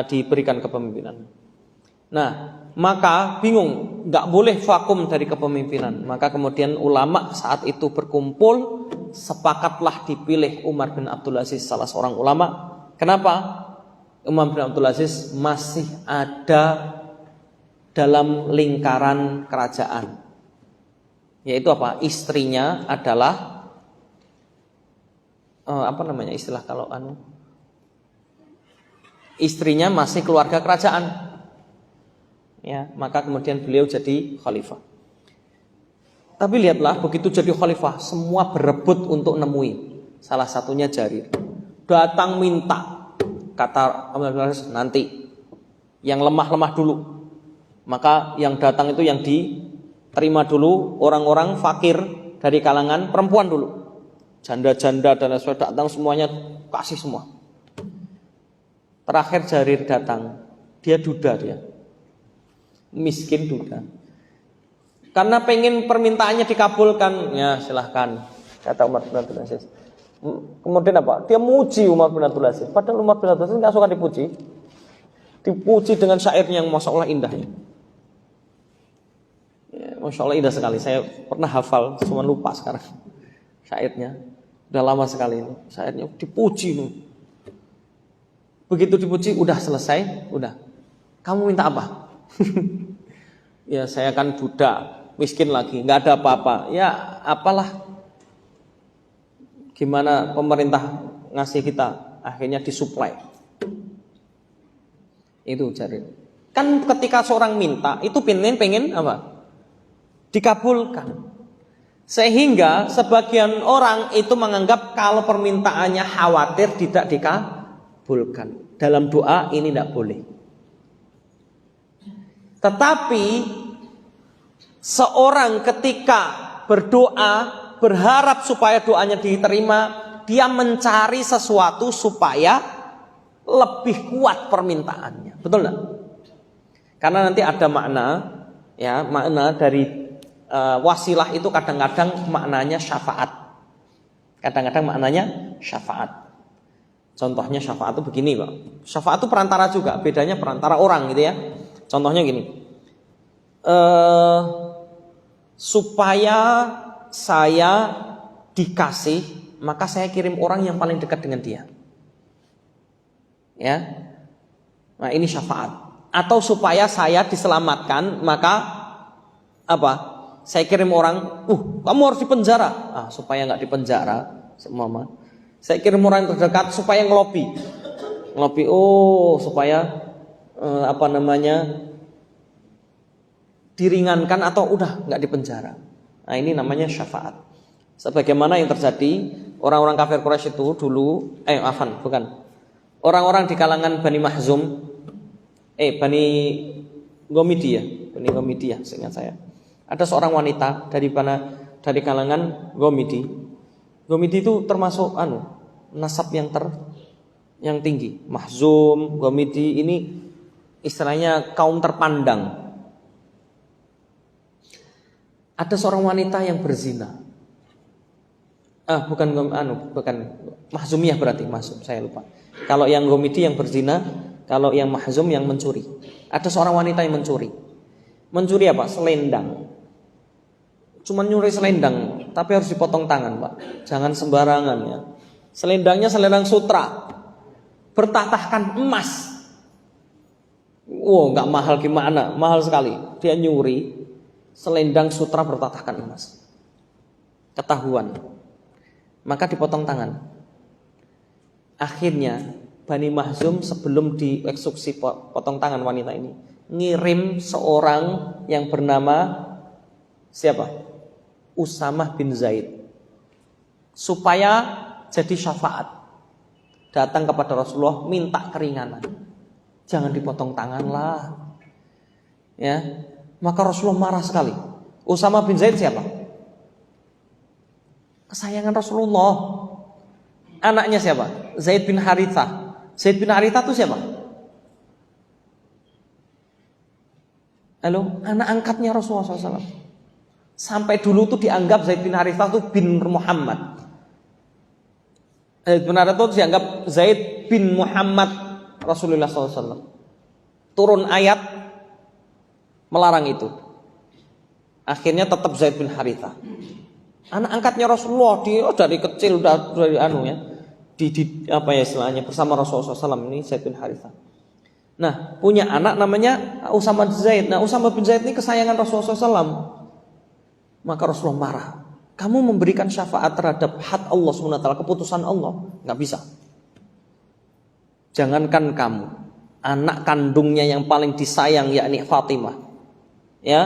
diberikan kepemimpinan. Nah, maka bingung, nggak boleh vakum dari kepemimpinan. Maka kemudian ulama saat itu berkumpul, sepakatlah dipilih Umar bin Abdul Aziz, salah seorang ulama. Kenapa? Umar bin Abdul Aziz masih ada dalam lingkaran kerajaan, yaitu apa? Istrinya adalah istrinya masih keluarga kerajaan, ya, maka kemudian beliau jadi khalifah. Tapi lihatlah, begitu jadi khalifah, semua berebut untuk nemui. Salah satunya Jarir, datang minta, kata Umar bin Abdul Aziz, nanti yang lemah-lemah dulu. Maka yang datang itu yang diterima dulu orang-orang fakir dari kalangan perempuan dulu, janda-janda dan lain-lain datang semuanya, kasih semua. Terakhir Jarir datang, dia duda, dia miskin duda. Karena pengen permintaannya dikabulkan, ya silahkan, kata Umar bin Abdul Aziz. Kemudian apa? Dia muji Umar bin Abdul Aziz. Padahal Umar bin Abdul Aziz nggak suka dipuji. Dipuji dengan syairnya yang masya Allah indahnya. Ya, masya Allah indah sekali. Saya pernah hafal, cuma lupa sekarang syairnya. Udah lama sekali ini. Syairnya dipuji. Begitu dipuji, udah selesai, udah. Kamu minta apa? Ya saya kan budak, miskin lagi, nggak ada apa-apa. Ya apalah. Gimana pemerintah ngasih kita? Akhirnya disuplai. Itu Jarir. Kan ketika seorang minta, itu pengen apa? Dikabulkan. Sehingga sebagian orang itu menganggap kalau permintaannya khawatir tidak dikabulkan. Dalam doa ini tidak boleh. Tetapi seorang ketika berdoa, berharap supaya doanya diterima, dia mencari sesuatu supaya lebih kuat permintaannya. Betul enggak? Karena nanti ada makna, ya, makna dari wasilah itu kadang-kadang maknanya syafaat. Kadang-kadang maknanya syafaat. Contohnya syafaat itu begini, Pak. Syafaat itu perantara juga, bedanya perantara orang gitu ya. Contohnya gini. Supaya saya dikasih, maka saya kirim orang yang paling dekat dengan dia. Ya. Nah, ini syafaat. Atau supaya saya diselamatkan, maka apa? Saya kirim orang, kamu harus dipenjara. Supaya nggak dipenjara, semua. Saya kirim orang yang terdekat supaya ngelobi, supaya diringankan atau udah nggak dipenjara. Nah, ini namanya syafaat. Sebagaimana yang terjadi orang-orang kafir Quraisy itu dulu, orang-orang di kalangan Bani Mahzum, Bani Gomidiyah, seingat saya. Ada seorang wanita dari kalangan Gomidi. Gomidi itu termasuk nasab yang tinggi. Mahzum, Gomidi ini istilahnya kaum terpandang. Ada seorang wanita yang berzina. Bukan Mahzumiyah berarti, saya lupa. Kalau yang Gomidi yang berzina, kalau yang Mahzum yang mencuri. Ada seorang wanita yang mencuri. Mencuri apa? Selendang. Cuma nyuri selendang, tapi harus dipotong tangan, Pak. Jangan sembarangan ya. Selendangnya selendang sutra, bertatahkan emas. Nggak mahal gimana? Mahal sekali. Dia nyuri selendang sutra bertatahkan emas. Ketahuan. Maka dipotong tangan. Akhirnya Bani Mahzum sebelum dieksekusi potong tangan wanita ini, ngirim seorang yang bernama siapa? Usamah bin Zaid, supaya jadi syafaat, datang kepada Rasulullah minta keringanan, jangan dipotong tangan lah, ya. Maka Rasulullah marah sekali. Usamah bin Zaid siapa? kesayangan Rasulullah. Anaknya siapa? Zaid bin Harithah. Zaid bin Harithah itu siapa? Halo, anak angkatnya Rasulullah SAW. Sampai dulu tuh dianggap Zaid bin Harithah itu bin Muhammad. Zaid bin Harithah itu dianggap Zaid bin Muhammad Rasulullah SAW. Turun ayat melarang itu. Akhirnya tetap Zaid bin Harithah. Anak angkatnya Rasulullah, dia dari kecil udah dari apa ya istilahnya, bersama Rasulullah SAW. Ini Zaid bin Harithah. Nah, punya anak namanya Usama bin Zaid. Nah, Usama bin Zaid ini kesayangan Rasulullah SAW. Maka Rasulullah marah. Kamu memberikan syafaat terhadap had Allah SWT, keputusan Allah, nggak bisa. Jangankan kamu, anak kandungnya yang paling disayang yakni Fatimah, ya,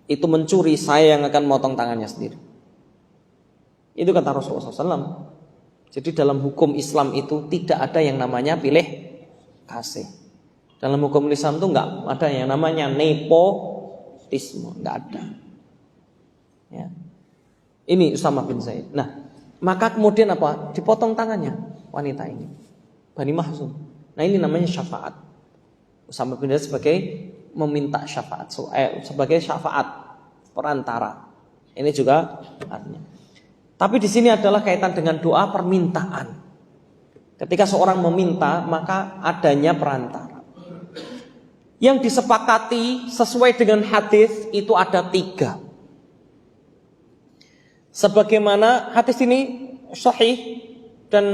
itu mencuri, saya yang akan motong tangannya sendiri. Itu kata Rasulullah SAW. Jadi dalam hukum Islam itu tidak ada yang namanya pilih kasih. Dalam hukum Islam itu nggak ada yang namanya nepotisme, nggak ada. Ya. Ini Usama bin Zaid. Nah, maka kemudian apa? Dipotong tangannya wanita ini, Bani Mahzum. Nah, ini namanya syafaat. Usama bin Zaid sebagai meminta syafaat, sebagai syafaat perantara. Ini juga artinya. Tapi di sini adalah kaitan dengan doa permintaan. Ketika seorang meminta, maka adanya perantara. Yang disepakati sesuai dengan hadis itu ada 3. Sebagaimana hadis ini sahih dan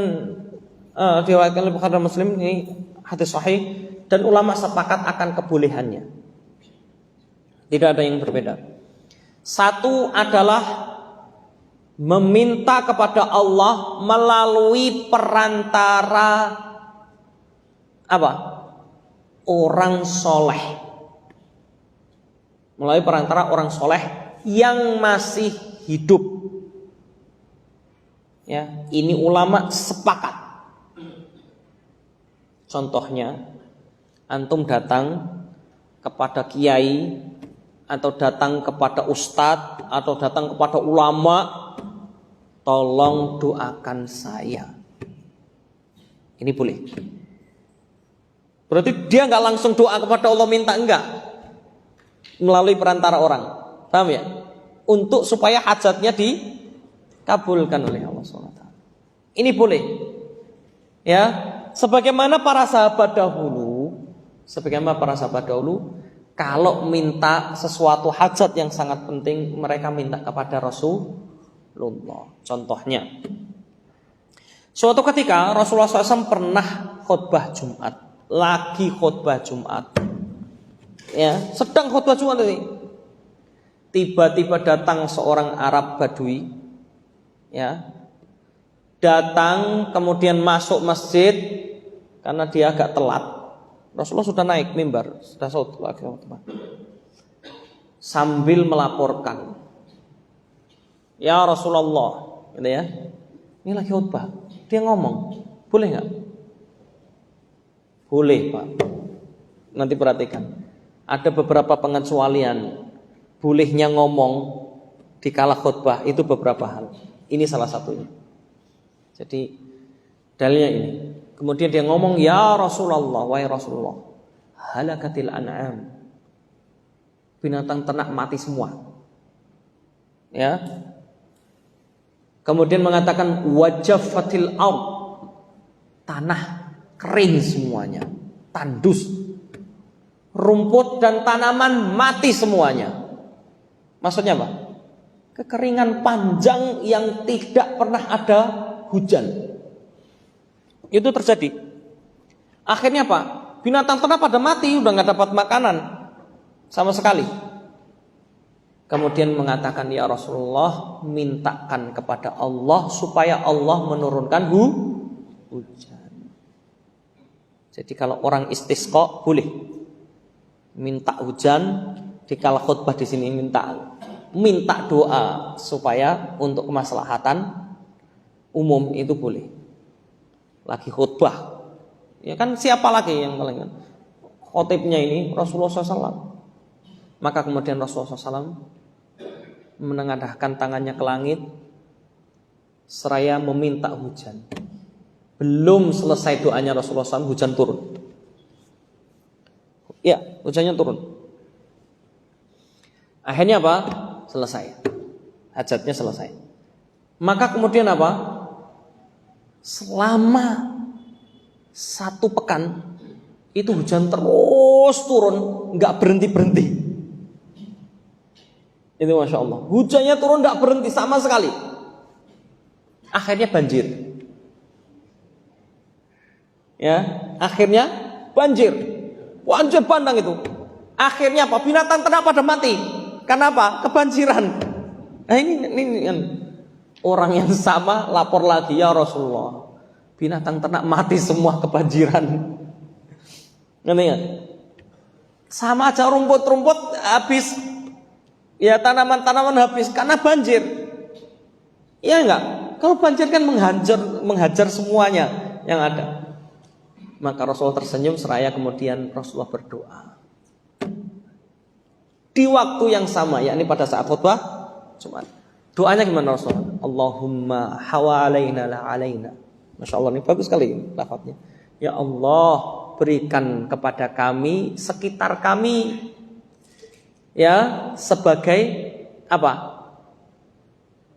diriwayatkan oleh Bukhari dan Muslim, ini hadis sahih dan ulama sepakat akan kebolehannya. Tidak ada yang berbeda. Satu adalah meminta kepada Allah melalui perantara apa? Orang soleh. Melalui perantara orang soleh yang masih hidup. Ya, ini ulama sepakat. Contohnya, antum datang kepada kiai atau datang kepada ustadz atau datang kepada ulama, tolong doakan saya. Ini boleh. Berarti dia nggak langsung doa kepada Allah minta, enggak, melalui perantara orang, paham ya? Untuk supaya hajatnya dikabulkan oleh Allah SWT. Ini boleh, ya. Sebagaimana para sahabat dahulu, kalau minta sesuatu hajat yang sangat penting, mereka minta kepada Rasulullah. Contohnya, suatu ketika Rasulullah SAW pernah khutbah Jumat. Lagi khutbah Jumat, ya, sedang khutbah Jumat ini, tiba-tiba datang seorang Arab Badui, ya, datang kemudian masuk masjid karena dia agak telat. Rasulullah sudah naik mimbar, sudah khutbah, sambil melaporkan, ya Rasulullah, gitu ya, ini lagi khutbah. Dia ngomong, boleh nggak? Boleh, Pak. Nanti perhatikan. Ada beberapa pengecualian. Bolehnya ngomong di kala khutbah itu beberapa hal. Ini salah satunya. Jadi dalilnya ini. Kemudian dia ngomong, ya Rasulullah, wahai Rasulullah, halakatil an'am. Binatang ternak mati semua. Ya. Kemudian mengatakan wajafatil ard. Tanah kering semuanya, tandus, rumput dan tanaman mati semuanya. Maksudnya apa? Kekeringan panjang yang tidak pernah ada hujan. Itu terjadi. Akhirnya apa? Binatang ternak pada mati, udah nggak dapat makanan sama sekali. Kemudian mengatakan, ya Rasulullah, mintakan kepada Allah supaya Allah menurunkan hujan. Jadi kalau orang istisqa boleh minta hujan, di kala khutbah di sini minta doa supaya untuk kemaslahatan umum itu boleh. Lagi khutbah, ya kan siapa lagi yang paling khotibnya ini Rasulullah SAW. Maka kemudian Rasulullah SAW menengadahkan tangannya ke langit, seraya meminta hujan. Belum selesai doanya Rasulullah SAW, hujan turun. Ya, hujannya turun. Akhirnya apa? Selesai. Hajatnya selesai. Maka kemudian apa? Selama 1 pekan itu hujan terus turun, nggak berhenti-berhenti. Itu Masya Allah. Hujannya turun nggak berhenti sama sekali. Akhirnya banjir. Ya, akhirnya banjir. Banjir bandang itu. Akhirnya apa? Binatang ternak pada mati. Kenapa? Kebanjiran. Nah ini kan orang yang sama lapor lagi, ya Rasulullah, binatang ternak mati semua kebanjiran. Ngerti nggak? Sama aja, rumput-rumput habis, ya tanaman-tanaman habis karena banjir. Iya enggak? Kalau banjir kan menghajar semuanya yang ada. Maka Rasulullah tersenyum seraya kemudian Rasulullah berdoa. Di waktu yang sama, yakni pada saat khutbah Jumat. Doanya gimana Rasulullah? Allahumma hawalaina la alaina. Masya Allah, ini bagus sekali lafadznya. Ya Allah, berikan kepada kami, sekitar kami, ya, sebagai apa?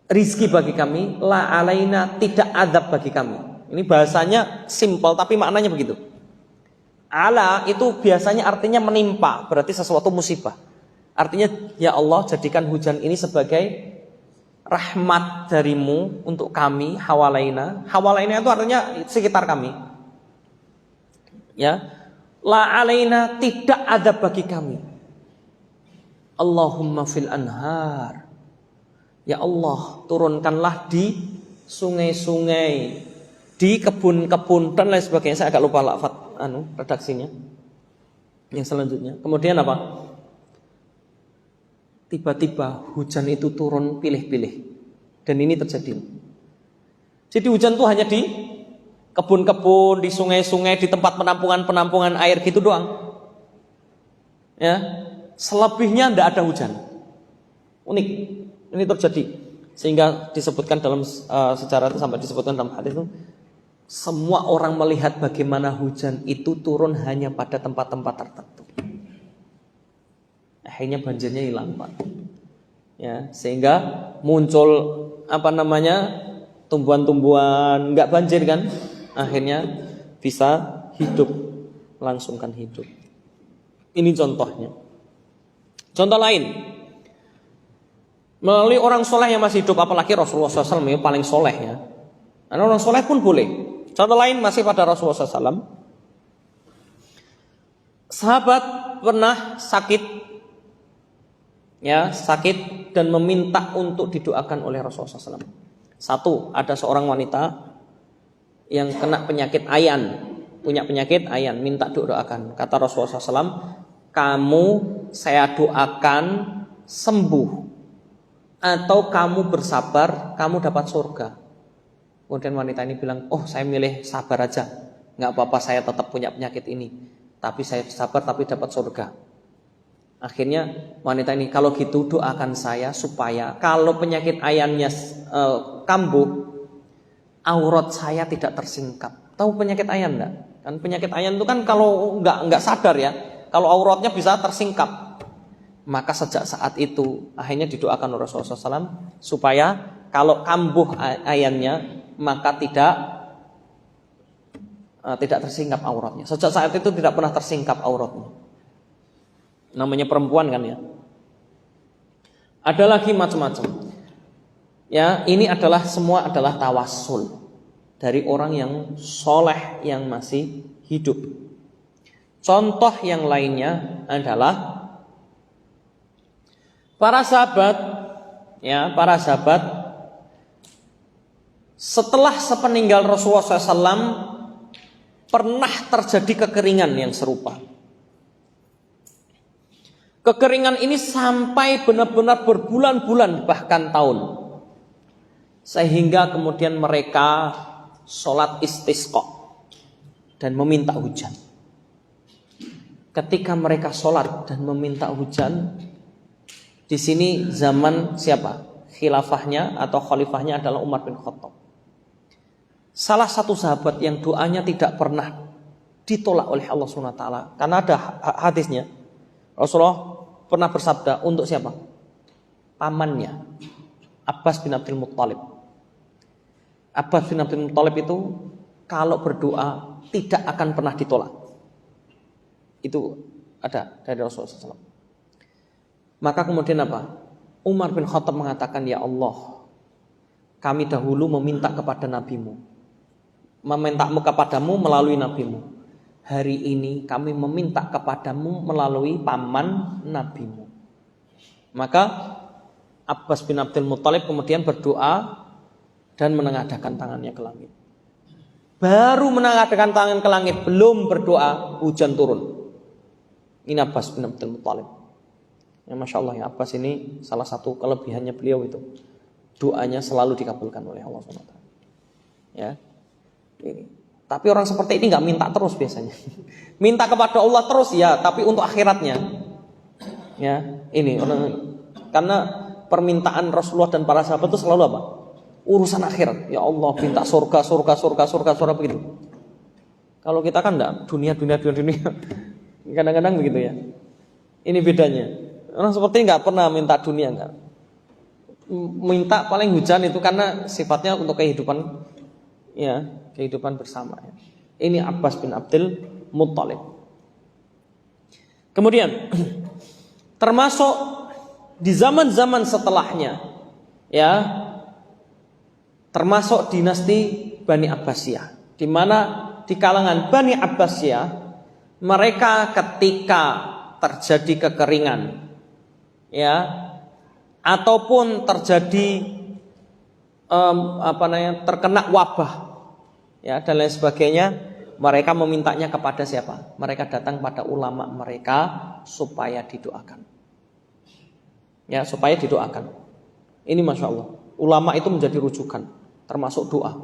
Rizki bagi kami, la alaina, tidak azab bagi kami. Ini bahasanya simpel tapi maknanya begitu. Ala itu biasanya artinya menimpa, berarti sesuatu musibah. Artinya, ya Allah, jadikan hujan ini sebagai rahmat darimu untuk kami, hawalaina. Hawalaina itu artinya sekitar kami. Ya, la alaina, tidak ada bagi kami. Allahumma fil anhar. Ya Allah, turunkanlah di sungai-sungai, di kebun-kebun dan lain sebagainya. Saya agak lupa lafaz redaksinya. Yang selanjutnya, kemudian apa? Tiba-tiba hujan itu turun pilih-pilih. Dan ini terjadi. Jadi hujan itu hanya di kebun-kebun, di sungai-sungai, di tempat penampungan air gitu doang. Ya, selebihnya tidak ada hujan. Unik. Ini terjadi. Sehingga disebutkan dalam sejarah itu, sampai disebutkan dalam hadis itu, semua orang melihat bagaimana hujan itu turun hanya pada tempat-tempat tertentu. Akhirnya banjirnya hilang, Pak. Ya, sehingga muncul tumbuhan-tumbuhan, nggak banjir kan? Akhirnya bisa hidup, langsungkan hidup. Ini contohnya. Contoh lain, melalui orang soleh yang masih hidup, apalagi Rasulullah SAW yang paling soleh ya. Karena orang soleh pun boleh. Contoh lain masih pada Rasulullah SAW. Sahabat pernah sakit, ya, sakit dan meminta untuk didoakan oleh Rasulullah SAW. Satu, ada seorang wanita yang kena penyakit ayan, punya penyakit ayan, minta doakan. Kata Rasulullah SAW, kamu saya doakan sembuh, atau kamu bersabar, kamu dapat surga. Kemudian wanita ini bilang, oh saya milih sabar aja, nggak apa-apa, saya tetap punya penyakit ini, tapi saya sabar tapi dapat surga. Akhirnya wanita ini, kalau gitu doakan saya supaya kalau penyakit ayannya kambuh, aurat saya tidak tersingkap. Tahu penyakit ayan enggak? Kan penyakit ayan itu kan kalau nggak sadar ya, kalau auratnya bisa tersingkap. Maka sejak saat itu akhirnya didoakan oleh Rasulullah SAW supaya kalau kambuh ayannya maka tidak tersingkap auratnya. Sejak saat itu tidak pernah tersingkap auratnya. Namanya perempuan kan ya. Ada lagi macam-macam. Ya, ini adalah semua adalah tawassul dari orang yang soleh yang masih hidup. Contoh yang lainnya adalah para sahabat, ya, para sahabat setelah sepeninggal Rasulullah SAW pernah terjadi kekeringan yang serupa. Kekeringan ini sampai benar-benar berbulan-bulan bahkan tahun. Sehingga kemudian mereka sholat istisqa dan meminta hujan. Ketika mereka sholat dan meminta hujan, di sini zaman siapa? Khilafahnya atau khalifahnya adalah Umar bin Khattab. Salah satu sahabat yang doanya tidak pernah ditolak oleh Allah SWT. Karena ada hadisnya. Rasulullah pernah bersabda untuk siapa? Pamannya, Abbas bin Abdul Muttalib. Abbas bin Abdul Muttalib itu kalau berdoa tidak akan pernah ditolak. Itu ada dari Rasulullah SAW. Maka kemudian apa? Umar bin Khattab mengatakan, ya Allah, kami dahulu meminta kepada nabimu, memintamu kepadamu melalui nabimu. Hari ini kami meminta kepadamu melalui paman nabimu. Maka Abbas bin Abdul Muttalib kemudian berdoa dan menengadahkan tangannya ke langit. Baru menengadahkan tangan ke langit, belum berdoa, hujan turun. Ini Abbas bin Abdul Muttalib. Ya, Masya Allah, ya, Abbas ini salah satu kelebihannya beliau itu, doanya selalu dikabulkan oleh Allah SWT. Ya, ini. Tapi orang seperti ini nggak minta terus biasanya. Minta kepada Allah terus ya, tapi untuk akhiratnya. Ya, ini karena permintaan Rasulullah dan para sahabat itu selalu apa? Urusan akhirat. Ya Allah, minta surga begitu. Kalau kita kan enggak, dunia. Kadang-kadang begitu ya. Ini bedanya. Orang seperti ini nggak pernah minta dunia, enggak. Minta paling hujan itu karena sifatnya untuk kehidupan, ya, kehidupan bersama. Ya. Ini Abbas bin Abdul Muttalib. Kemudian termasuk di zaman-zaman setelahnya, ya, termasuk dinasti Bani Abbasiyah, di mana di kalangan Bani Abbasiyah mereka ketika terjadi kekeringan, ya, ataupun terjadi terkena wabah, ya, dan lain sebagainya, mereka memintanya kepada siapa? Mereka datang pada ulama mereka supaya didoakan, ya, supaya didoakan. Ini Masya Allah, ulama itu menjadi rujukan, termasuk doa.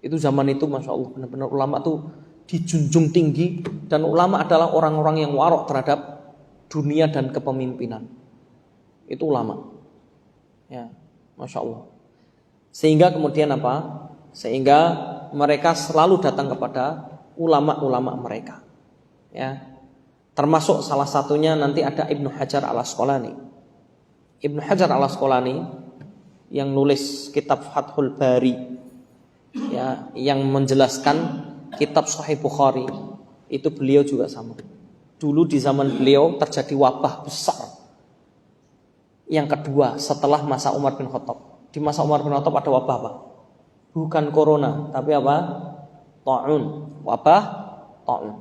Itu zaman itu Masya Allah, benar-benar ulama itu dijunjung tinggi, dan ulama adalah orang-orang yang warok terhadap dunia dan kepemimpinan. Itu ulama, ya, Masya Allah. Sehingga kemudian apa? Sehingga mereka selalu datang kepada ulama-ulama mereka, ya. Termasuk salah satunya nanti ada Ibnu Hajar al-Asqalani. Ibnu Hajar al-Asqalani yang nulis kitab Fathul Bari, ya, yang menjelaskan kitab Sahih Bukhari, itu beliau juga sama. Dulu di zaman beliau terjadi wabah besar. Yang kedua setelah masa Umar bin Khattab. Di masa Umar bin Khattab ada wabah apa? Bukan corona, tapi apa? Ta'un. Wabah ta'un.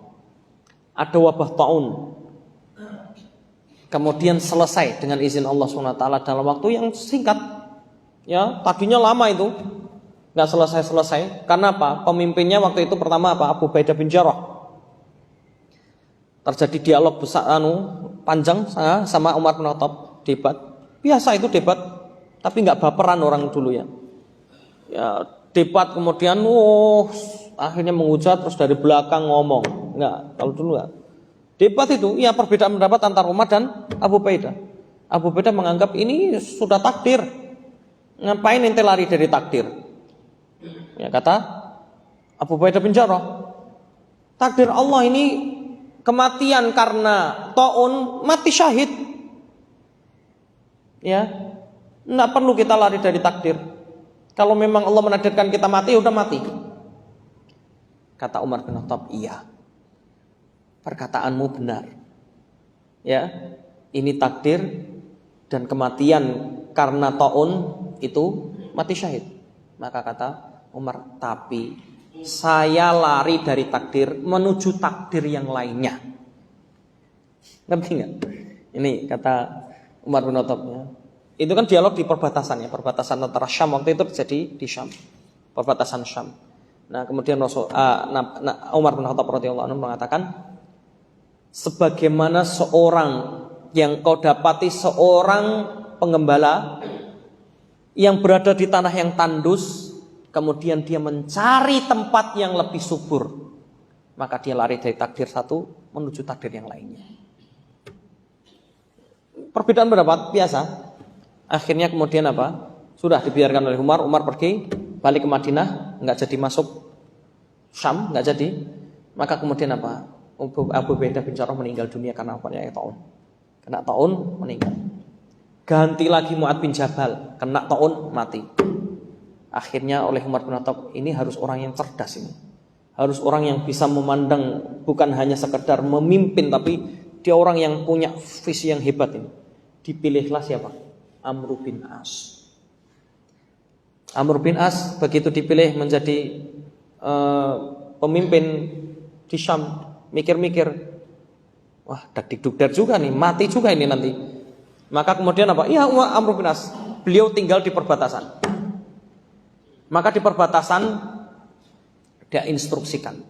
Ada wabah ta'un. Kemudian selesai dengan izin Allah SWT dalam waktu yang singkat. Ya, tadinya lama itu, nggak selesai. Karena apa? Pemimpinnya waktu itu pertama apa? Abu Ubaidah bin Jarrah. Terjadi dialog besar, panjang sama Umar bin Khattab, debat. Biasa itu debat, tapi nggak baperan orang dulu ya. Ya, debat kemudian, akhirnya menghujat terus dari belakang ngomong. Nggak, kalau dulu nggak. Debat itu, ya, perbedaan pendapat antara Umar dan Abu Ubaidah. Abu Ubaidah menganggap ini sudah takdir. Ngapain ente lari dari takdir? Ya, kata Abu Ubaidah bin Jarrah, takdir Allah ini kematian karena ta'un, mati syahid. Ya, nggak perlu kita lari dari takdir. Kalau memang Allah menakdirkan kita mati, udah mati. Kata Umar bin Khattab, iya, perkataanmu benar. Ya, ini takdir dan kematian karena ta'un itu mati syahid. Maka kata Umar, tapi saya lari dari takdir menuju takdir yang lainnya. Ngerti nggak? Ini kata Umar bin Khattab, ya. Itu kan dialog di perbatasan, ya, perbatasan antara Syam, waktu itu terjadi di Syam, perbatasan Syam. Nah, kemudian Umar bin Khattab radhiyallahu anhu mengatakan, sebagaimana seorang yang kau dapati seorang penggembala yang berada di tanah yang tandus, kemudian dia mencari tempat yang lebih subur, maka dia lari dari takdir satu menuju takdir yang lainnya. Perbedaan pendapat biasa. Akhirnya kemudian apa? Sudah dibiarkan oleh Umar pergi balik ke Madinah, nggak jadi masuk Syam, nggak jadi. Maka kemudian apa? Abu Ubaidah bin Jarrah meninggal dunia karena apa? Ya, taun. Kena taun, meninggal. Ganti lagi Mu'ad bin Jabal, kena taun, mati. Akhirnya oleh Umar bin Khattab, ini harus orang yang cerdas ini. Harus orang yang bisa memandang, bukan hanya sekedar memimpin, tapi dia orang yang punya visi yang hebat ini. Dipilihlah siapa? Amr bin As. Amr bin As begitu dipilih menjadi pemimpin di Syam, mikir-mikir, wah dak-dik-duk-dar juga nih, mati juga ini nanti. Maka kemudian apa? Iya, Amr bin As, beliau tinggal di perbatasan. Maka di perbatasan dia instruksikan,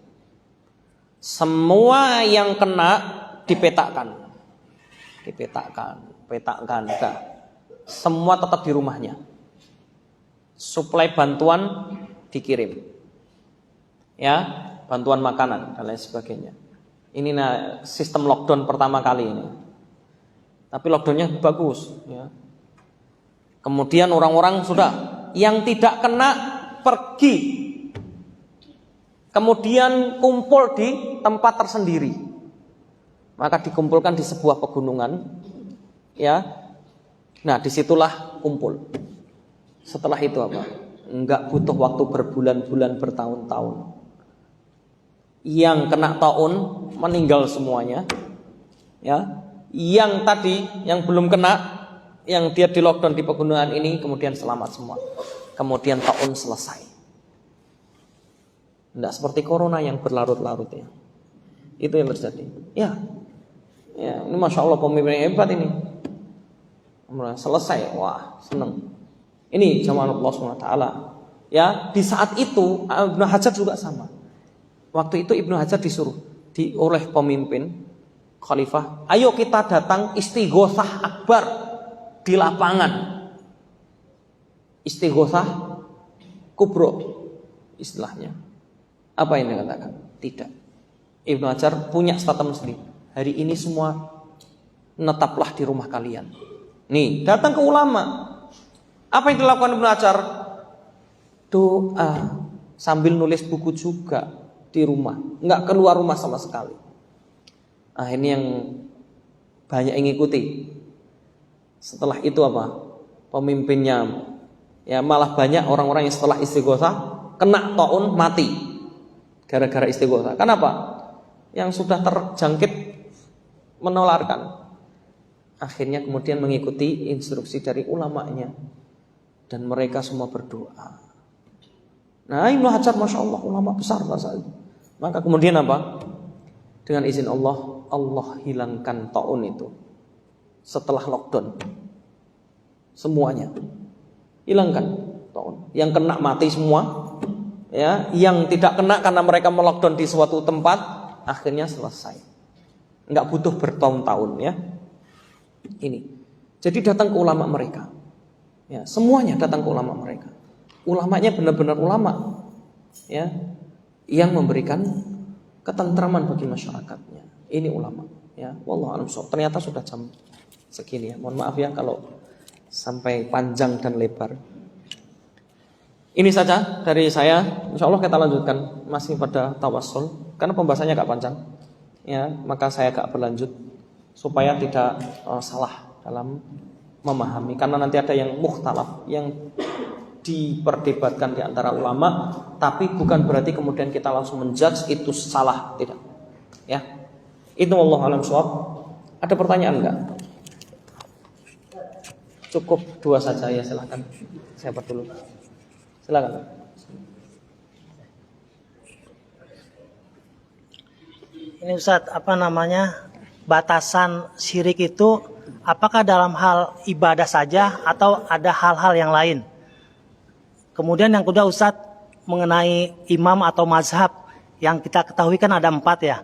semua yang kena dipetakan, petakan, dah. Semua tetap di rumahnya. Suplai bantuan dikirim, ya, bantuan makanan dan lain sebagainya. Ini sistem lockdown pertama kali ini. Tapi lockdownnya bagus, ya. Kemudian orang-orang sudah yang tidak kena pergi, kemudian kumpul di tempat tersendiri. Maka dikumpulkan di sebuah pegunungan, ya. Nah, disitulah kumpul. Setelah itu apa? Enggak butuh waktu berbulan-bulan, bertahun-tahun. Yang kena taun meninggal semuanya, ya. Yang tadi yang belum kena, yang dia di lockdown di pegunungan ini kemudian selamat semua. Kemudian taun selesai. Tidak seperti corona yang berlarut-larut, ya. Itu yang terjadi. Ya, ini masya Allah pemimpin yang hebat ini. Selesai, wah seneng. Ini jamaah Allah SWT. Ya, di saat itu Ibnu Hajar juga sama. Waktu itu Ibnu Hajar disuruh oleh pemimpin khalifah, ayo kita datang istighosah akbar di lapangan. Istighosah kubro istilahnya. Apa yang dikatakan? Tidak. Ibnu Hajar punya statement sendiri. Hari ini semua netaplah di rumah kalian. Nih, datang ke ulama. Apa yang dilakukan Ibnu Hajar? Doa sambil nulis buku juga di rumah, nggak keluar rumah sama sekali. Ini yang banyak yang ngikuti. Setelah itu apa? Pemimpinnya, ya malah banyak orang-orang yang setelah istighosah kena taun mati gara-gara istighosah. Kenapa? Yang sudah terjangkit menularkan. Akhirnya kemudian mengikuti instruksi dari ulamanya dan mereka semua berdoa. Nah, Ibnu Hajar masya Allah ulama besar masa itu. Maka kemudian apa? Dengan izin Allah, Allah hilangkan taun itu setelah lockdown. Semuanya hilangkan taun. Yang kena mati semua, ya. Yang tidak kena karena mereka melockdown di suatu tempat, akhirnya selesai. Enggak butuh bertahun-tahun, ya. Ini. Jadi datang ke ulama mereka. Ya, semuanya datang ke ulama mereka. Ulamanya benar-benar ulama, ya, yang memberikan ketentraman bagi masyarakatnya. Ini ulama, ya. Wallahu a'lam bishawab. Ternyata sudah jam segini, ya. Mohon maaf ya kalau sampai panjang dan lebar. Ini saja dari saya. Insyaallah kita lanjutkan masih pada tawassul karena pembahasannya agak panjang, ya. Maka saya agak berlanjut supaya tidak salah dalam memahami, karena nanti ada yang mukhtalaf, yang diperdebatkan di antara ulama, tapi bukan berarti kemudian kita langsung menjudge itu salah, tidak. Ya. Itu wallahu a'lam bishawab. Ada pertanyaan enggak? Cukup 2 saja, ya, silakan. Siapa dulu? Silakan. Ini Ustaz, apa namanya? Batasan syirik itu apakah dalam hal ibadah saja atau ada hal-hal yang lain? Kemudian yang kedua Ustadz, mengenai imam atau mazhab yang kita ketahui kan ada 4 ya.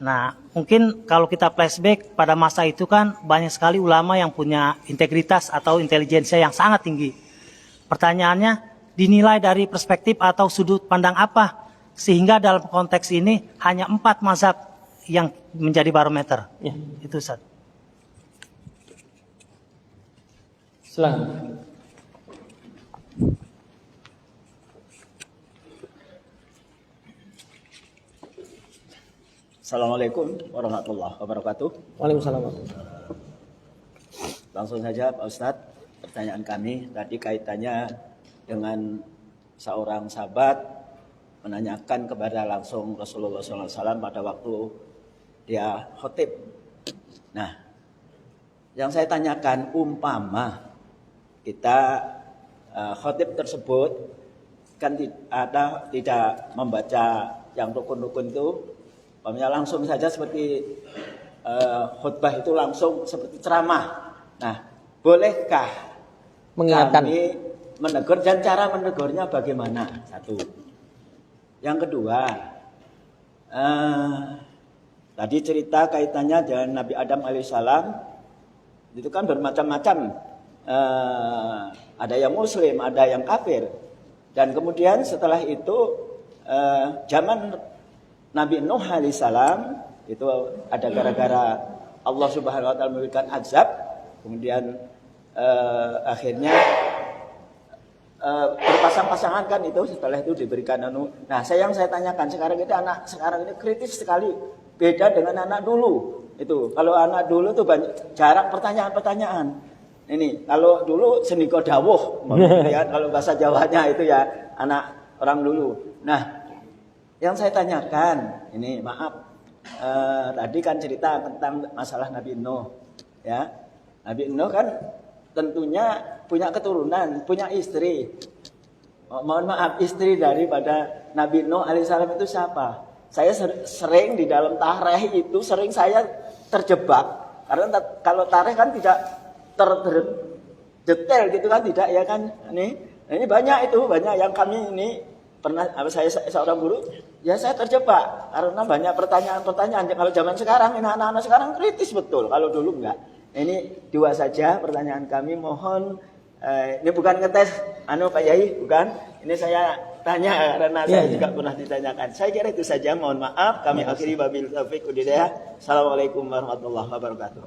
Nah mungkin kalau kita flashback pada masa itu kan banyak sekali ulama yang punya integritas atau intelijensia yang sangat tinggi. Pertanyaannya, dinilai dari perspektif atau sudut pandang apa sehingga dalam konteks ini hanya 4 mazhab yang menjadi barometer? Ya. Itu Ustadz. Silakan. Assalamualaikum warahmatullahi wabarakatuh. Waalaikumsalam. Langsung saja Pak Ustadz, pertanyaan kami tadi kaitannya dengan seorang sahabat menanyakan kepada langsung Rasulullah SAW pada waktu dia khotib. Nah, yang saya tanyakan, umpama kita khotib tersebut kan tidak membaca yang rukun-rukun itu, umpamanya langsung saja seperti khutbah itu langsung seperti ceramah. Nah, bolehkah Mengingatkan. kami menegur dan cara menegurnya bagaimana? Satu. Yang kedua, tadi cerita kaitannya dengan Nabi Adam alaihissalam itu kan bermacam-macam. Ada yang Muslim, ada yang kafir. Dan kemudian setelah itu zaman Nabi Nuh alaihissalam itu ada gara-gara Allah Subhanahu wa taala memberikan azab, kemudian akhirnya berpasang-pasangan kan itu, setelah itu diberikan anu. Nah, yang saya tanyakan sekarang ini anak sekarang ini kritis sekali, beda dengan anak dulu. Itu kalau anak dulu tuh jarang pertanyaan-pertanyaan. Ini kalau dulu seniko dawuh, ya, kalau bahasa Jawanya itu ya anak orang dulu. Nah, yang saya tanyakan ini, maaf, tadi kan cerita tentang masalah Nabi Nuh, ya. Nabi Nuh kan tentunya punya keturunan, punya istri. Mohon maaf, istri daripada Nabi Nuh alaihissalam itu siapa? Saya sering di dalam tarikh itu sering saya terjebak, karena kalau tarikh kan tidak terdetail gitu kan, tidak ya kan. Ini banyak yang kami ini pernah, saya seorang guru, ya saya terjebak karena banyak pertanyaan-pertanyaan. Kalau zaman sekarang, ini anak-anak sekarang kritis betul, kalau dulu enggak. Ini dua saja pertanyaan kami, mohon. Ini bukan ngetes Pak Yai, bukan. Ini saya tanya karena saya juga pernah ditanyakan. Saya kira itu saja, mohon maaf. Kami akhiri wabil taufiq wal hidayah. Assalamualaikum warahmatullahi wabarakatuh.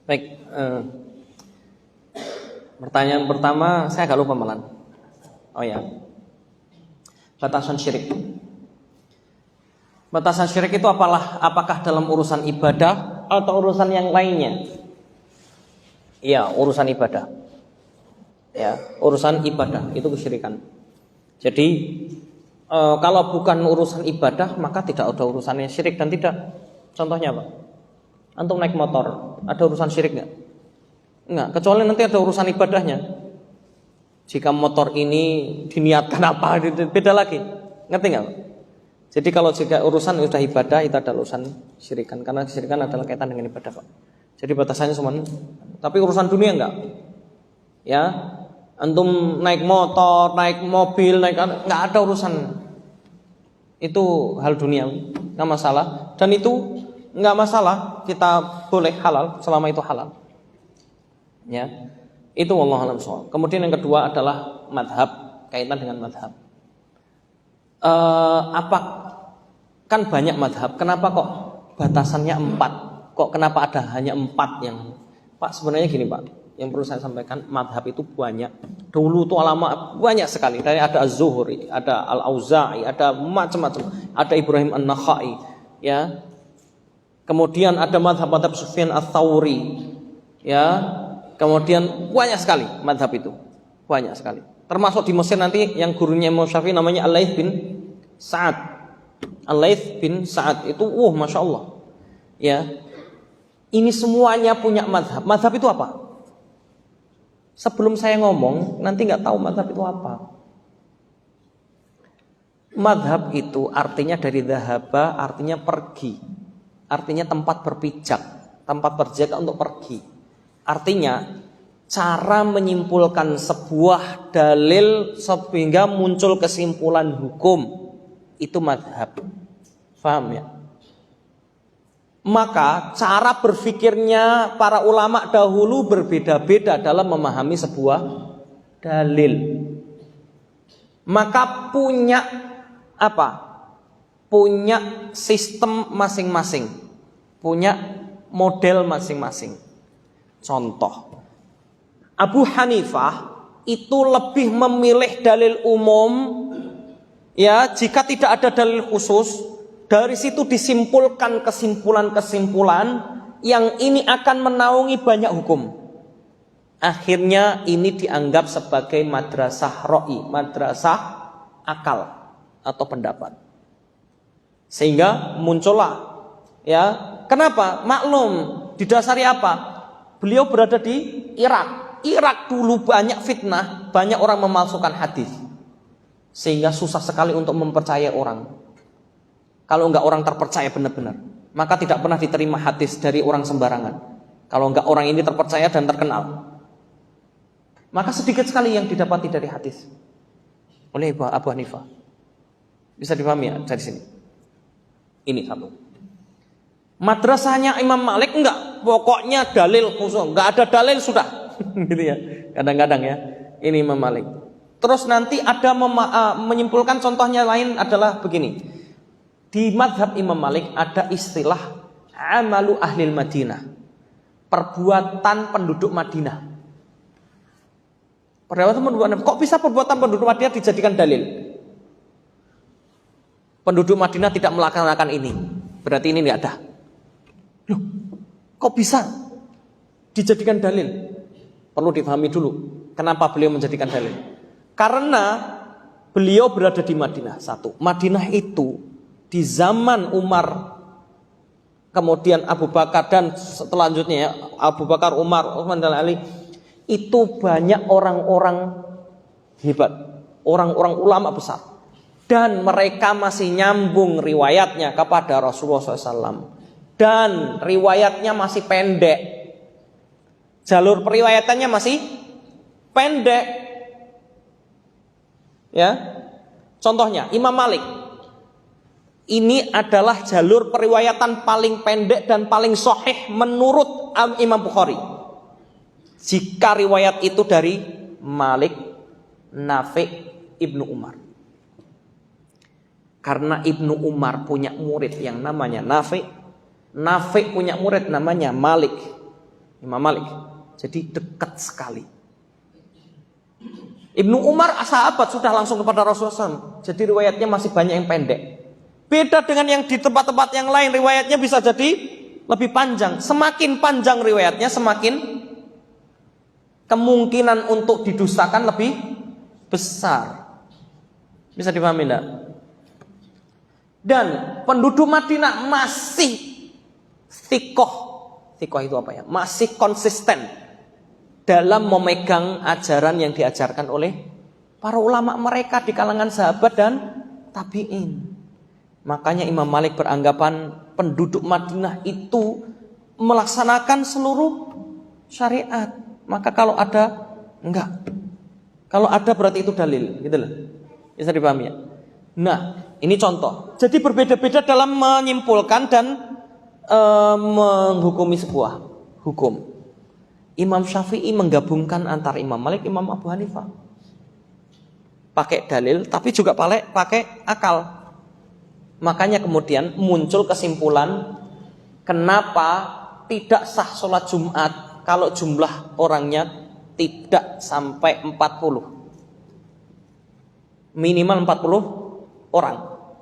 Baik, pertanyaan pertama saya agak lupa malam. Oh ya, batasan syirik. Batasan syirik itu apakah dalam urusan ibadah atau urusan yang lainnya? Iya, urusan ibadah. Ya, urusan ibadah itu kesyirikan. Jadi kalau bukan urusan ibadah maka tidak ada urusannya syirik dan tidak. Contohnya apa? Antum naik motor, ada urusan syirik nggak? Enggak, kecuali nanti ada urusan ibadahnya. Jika motor ini diniatkan apa, beda lagi. Ngerti nggak? Jadi kalau jika urusan sudah ibadah, itu adalah urusan syirikan, karena syirikan adalah kaitan dengan ibadah, Pak. Jadi batasannya cuma, tapi urusan dunia enggak. Ya, antum naik motor, naik mobil, enggak ada urusan. Itu hal dunia, enggak masalah. Dan itu enggak masalah, kita boleh halal selama itu halal. Ya, itu wallahu a'lam bishawab. Kemudian yang kedua adalah madhab, kaitan dengan madhab. Kan banyak madhab, kenapa kok batasannya 4? Kok kenapa ada hanya 4 yang? Pak, sebenarnya gini Pak, yang perlu saya sampaikan, madhab itu banyak. Dulu tuh ulama banyak sekali. Dari ada Az-Zuhri, ada Al-Auza'i, ada macam-macam, ada Ibrahim An-Nakhai, ya. Kemudian ada madhab-madhab Sufyan Ats-Tsauri, ya. Kemudian banyak sekali madhab itu, banyak sekali. Termasuk di Mesir nanti yang gurunya Imam Syafi'i namanya Al-Laits bin Sa'ad. Al-Laits bin Sa'ad itu, masya Allah, ya. Ini semuanya punya madhab. Madhab itu apa? Sebelum saya ngomong, nanti nggak tahu madhab itu apa. Madhab itu artinya dari dhahaba, artinya pergi, artinya tempat berpijak, tempat berjaga untuk pergi. Artinya cara menyimpulkan sebuah dalil sehingga muncul kesimpulan hukum, itu madhab. Paham ya? Maka cara berpikirnya para ulama dahulu berbeda-beda dalam memahami sebuah dalil. Maka punya apa? Punya sistem masing-masing, punya model masing-masing. Contoh, Abu Hanifah itu lebih memilih dalil umum Ya, jika tidak ada dalil khusus, dari situ disimpulkan kesimpulan-kesimpulan yang ini akan menaungi banyak hukum. Akhirnya ini dianggap sebagai madrasah ra'i, madrasah akal atau pendapat. Sehingga muncullah, ya, kenapa? Maklum, didasari apa? Beliau berada di Irak. Irak dulu banyak fitnah, banyak orang memalsukan hadis. Sehingga susah sekali untuk mempercayai orang. Kalau enggak orang terpercaya benar-benar, maka tidak pernah diterima hadis dari orang sembarangan. Kalau enggak orang ini terpercaya dan terkenal, maka sedikit sekali yang didapati dari hadis oleh Abu Hanifah. Bisa dipahami ya dari sini. Ini satu. Madrasahnya Imam Malik enggak, pokoknya dalil khusus, enggak ada dalil sudah. Gitu ya. Kadang-kadang ya. Ini Imam Malik. Terus nanti ada menyimpulkan, contohnya lain adalah begini. Di madhab Imam Malik ada istilah amalu ahlil Madinah, perbuatan penduduk Madinah. Kok bisa perbuatan penduduk Madinah dijadikan dalil? Penduduk Madinah tidak melaksanakan ini, berarti ini tidak ada. Loh, kok bisa dijadikan dalil? Perlu dipahami dulu kenapa beliau menjadikan dalil. Karena beliau berada di Madinah. Satu, Madinah itu di zaman Umar, kemudian Abu Bakar, dan selanjutnya ya, Abu Bakar, Umar, Utsman dan Ali, itu banyak orang-orang hebat, orang-orang ulama besar, dan mereka masih nyambung riwayatnya kepada Rasulullah SAW, dan riwayatnya masih pendek, jalur periwayatannya masih pendek. Ya, contohnya Imam Malik. Ini adalah jalur periwayatan paling pendek dan paling sahih menurut Imam Bukhari. Jika riwayat itu dari Malik, Nafi', Ibnu Umar. Karena Ibnu Umar punya murid yang namanya Nafi', Nafi' punya murid namanya Malik, Imam Malik. Jadi dekat sekali. Ibnu Umar sahabat sudah langsung kepada Rasulullah SAW. Jadi riwayatnya masih banyak yang pendek. Beda dengan yang di tempat-tempat yang lain, riwayatnya bisa jadi lebih panjang. Semakin panjang riwayatnya, semakin kemungkinan untuk didustakan lebih besar. Bisa dipahami enggak? Dan penduduk Madinah masih thikoh. Thikoh itu apa ya? Masih konsisten dalam memegang ajaran yang diajarkan oleh para ulama mereka di kalangan sahabat dan tabi'in. Makanya Imam Malik beranggapan penduduk Madinah itu melaksanakan seluruh syariat. Maka kalau ada, enggak. Kalau ada berarti itu dalil, gitu loh. Bisa dipahami ya? Nah, ini contoh. Jadi berbeda-beda dalam menyimpulkan dan menghukumi sebuah hukum. Imam Syafi'i menggabungkan antara Imam Malik, Imam Abu Hanifah. Pakai dalil, tapi juga pakai akal. Makanya kemudian muncul kesimpulan, kenapa tidak sah sholat Jumat kalau jumlah orangnya tidak sampai 40. Minimal 40 orang.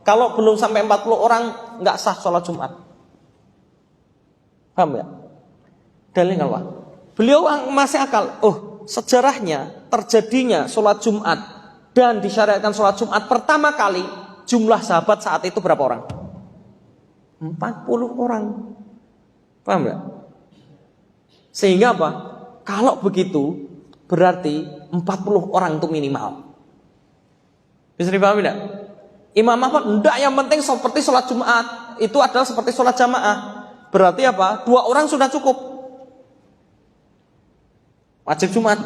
Kalau belum sampai 40 orang, nggak sah sholat Jumat. Paham ya? Dalilnya apa? Beliau masih akal. Oh, sejarahnya terjadinya sholat Jumat dan disyariatkan sholat Jumat pertama kali, jumlah sahabat saat itu berapa orang? 40 orang. Paham gak? Sehingga apa? Kalau begitu berarti 40 orang itu minimal. Bisa dipahami gak? Imam Ahmad enggak, yang penting seperti sholat Jumat itu adalah seperti sholat jamaah. Berarti apa? 2 orang sudah cukup. Wajib Jumat.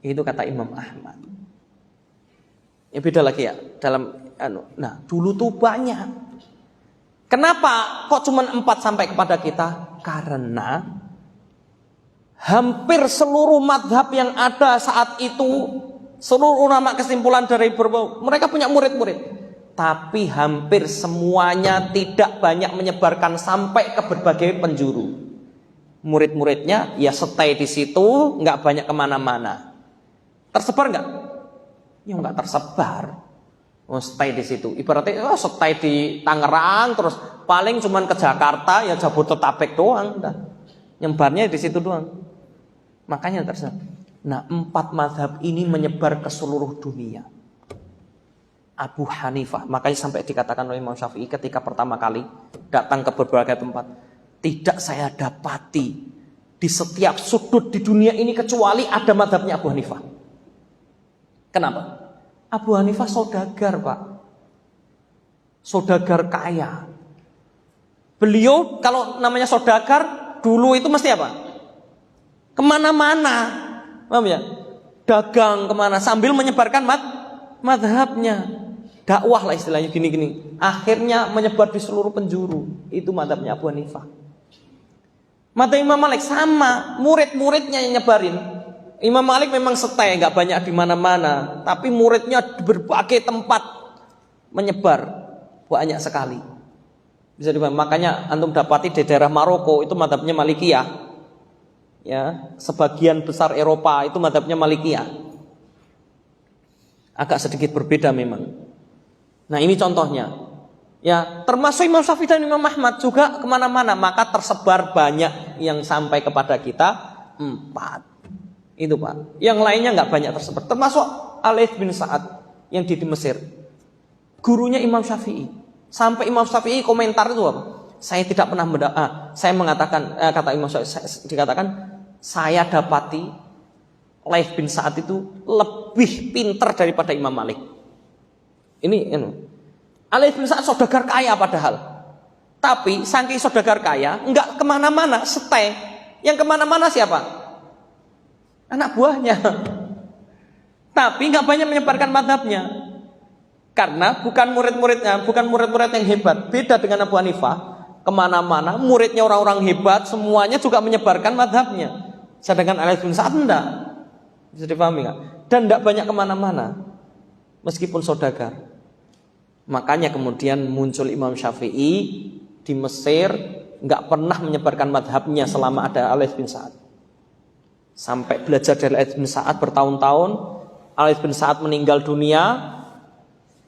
Itu kata Imam Ahmad. Ya beda lagi ya dalam nah, dulu tuh banyak. Kenapa kok cuma 4 sampai kepada kita? Karena hampir seluruh madhab yang ada saat itu, seluruh ulama kesimpulan dari mereka punya murid-murid. Tapi hampir semuanya tidak banyak menyebarkan sampai ke berbagai penjuru. Murid-muridnya ya stay di situ, nggak banyak kemana-mana. Tersebar nggak? Ya nggak tersebar. Stay di situ. Ibaratnya stay di Tangerang terus paling cuman ke Jakarta ya Jabodetabek doang dah. Nyebarnya di situ doang. Makanya terserah. Nah, 4 mazhab ini menyebar ke seluruh dunia. Abu Hanifah, makanya sampai dikatakan oleh Imam Syafi'i ketika pertama kali datang ke berbagai tempat, tidak saya dapati di setiap sudut di dunia ini kecuali ada mazhabnya Abu Hanifah. Kenapa? Abu Hanifah saudagar, Pak. Saudagar kaya. Beliau kalau namanya saudagar dulu itu mesti apa? Kemana-mana, paham ya? Dagang kemana sambil menyebarkan madhabnya. Dakwah lah istilahnya gini-gini. Akhirnya menyebar di seluruh penjuru. Itu madhabnya Abu Hanifah. Madhab Imam Malik sama, murid-muridnya yang nyebarin. Imam Malik memang stay, nggak banyak di mana-mana, tapi muridnya di berbagai tempat menyebar banyak sekali. Bisa dipahami. Makanya antum dapati di daerah Maroko itu madhabnya Malikiyah. Ya, sebagian besar Eropa itu madhabnya Malikiyah. Agak sedikit berbeda memang. Nah ini contohnya. Ya, termasuk Imam Syafi'i dan Imam Ahmad juga kemana-mana, maka tersebar banyak yang sampai kepada kita 4. Itu Pak. Yang lainnya nggak banyak tersebar. Termasuk Alaith bin Sa'ad yang di Mesir. Gurunya Imam Syafi'i. Sampai Imam Syafi'i komentar itu apa? Saya tidak pernah saya mengatakan kata Imam Syafi'i dikatakan saya dapati Alaith bin Sa'ad itu lebih pintar daripada Imam Malik. Ini Alaith bin Sa'ad saudagar kaya padahal. Tapi saking saudagar kaya nggak kemana-mana, stay. Yang kemana-mana siapa? Anak buahnya. Tapi nggak banyak menyebarkan madhabnya. Karena bukan murid-muridnya, bukan murid-murid yang hebat. Beda dengan Abu Hanifah, kemana-mana muridnya orang-orang hebat, semuanya juga menyebarkan madhabnya. Sedangkan Alaith bin Sa'ad enggak. Bisa dipahami nggak? Dan enggak banyak kemana-mana, meskipun saudagar. Makanya kemudian muncul Imam Syafi'i di Mesir, nggak pernah menyebarkan madhabnya selama ada Alaith bin Sa'ad. Sampai belajar dari Alaith bin Sa'ad bertahun-tahun, Alaith bin Sa'ad meninggal dunia,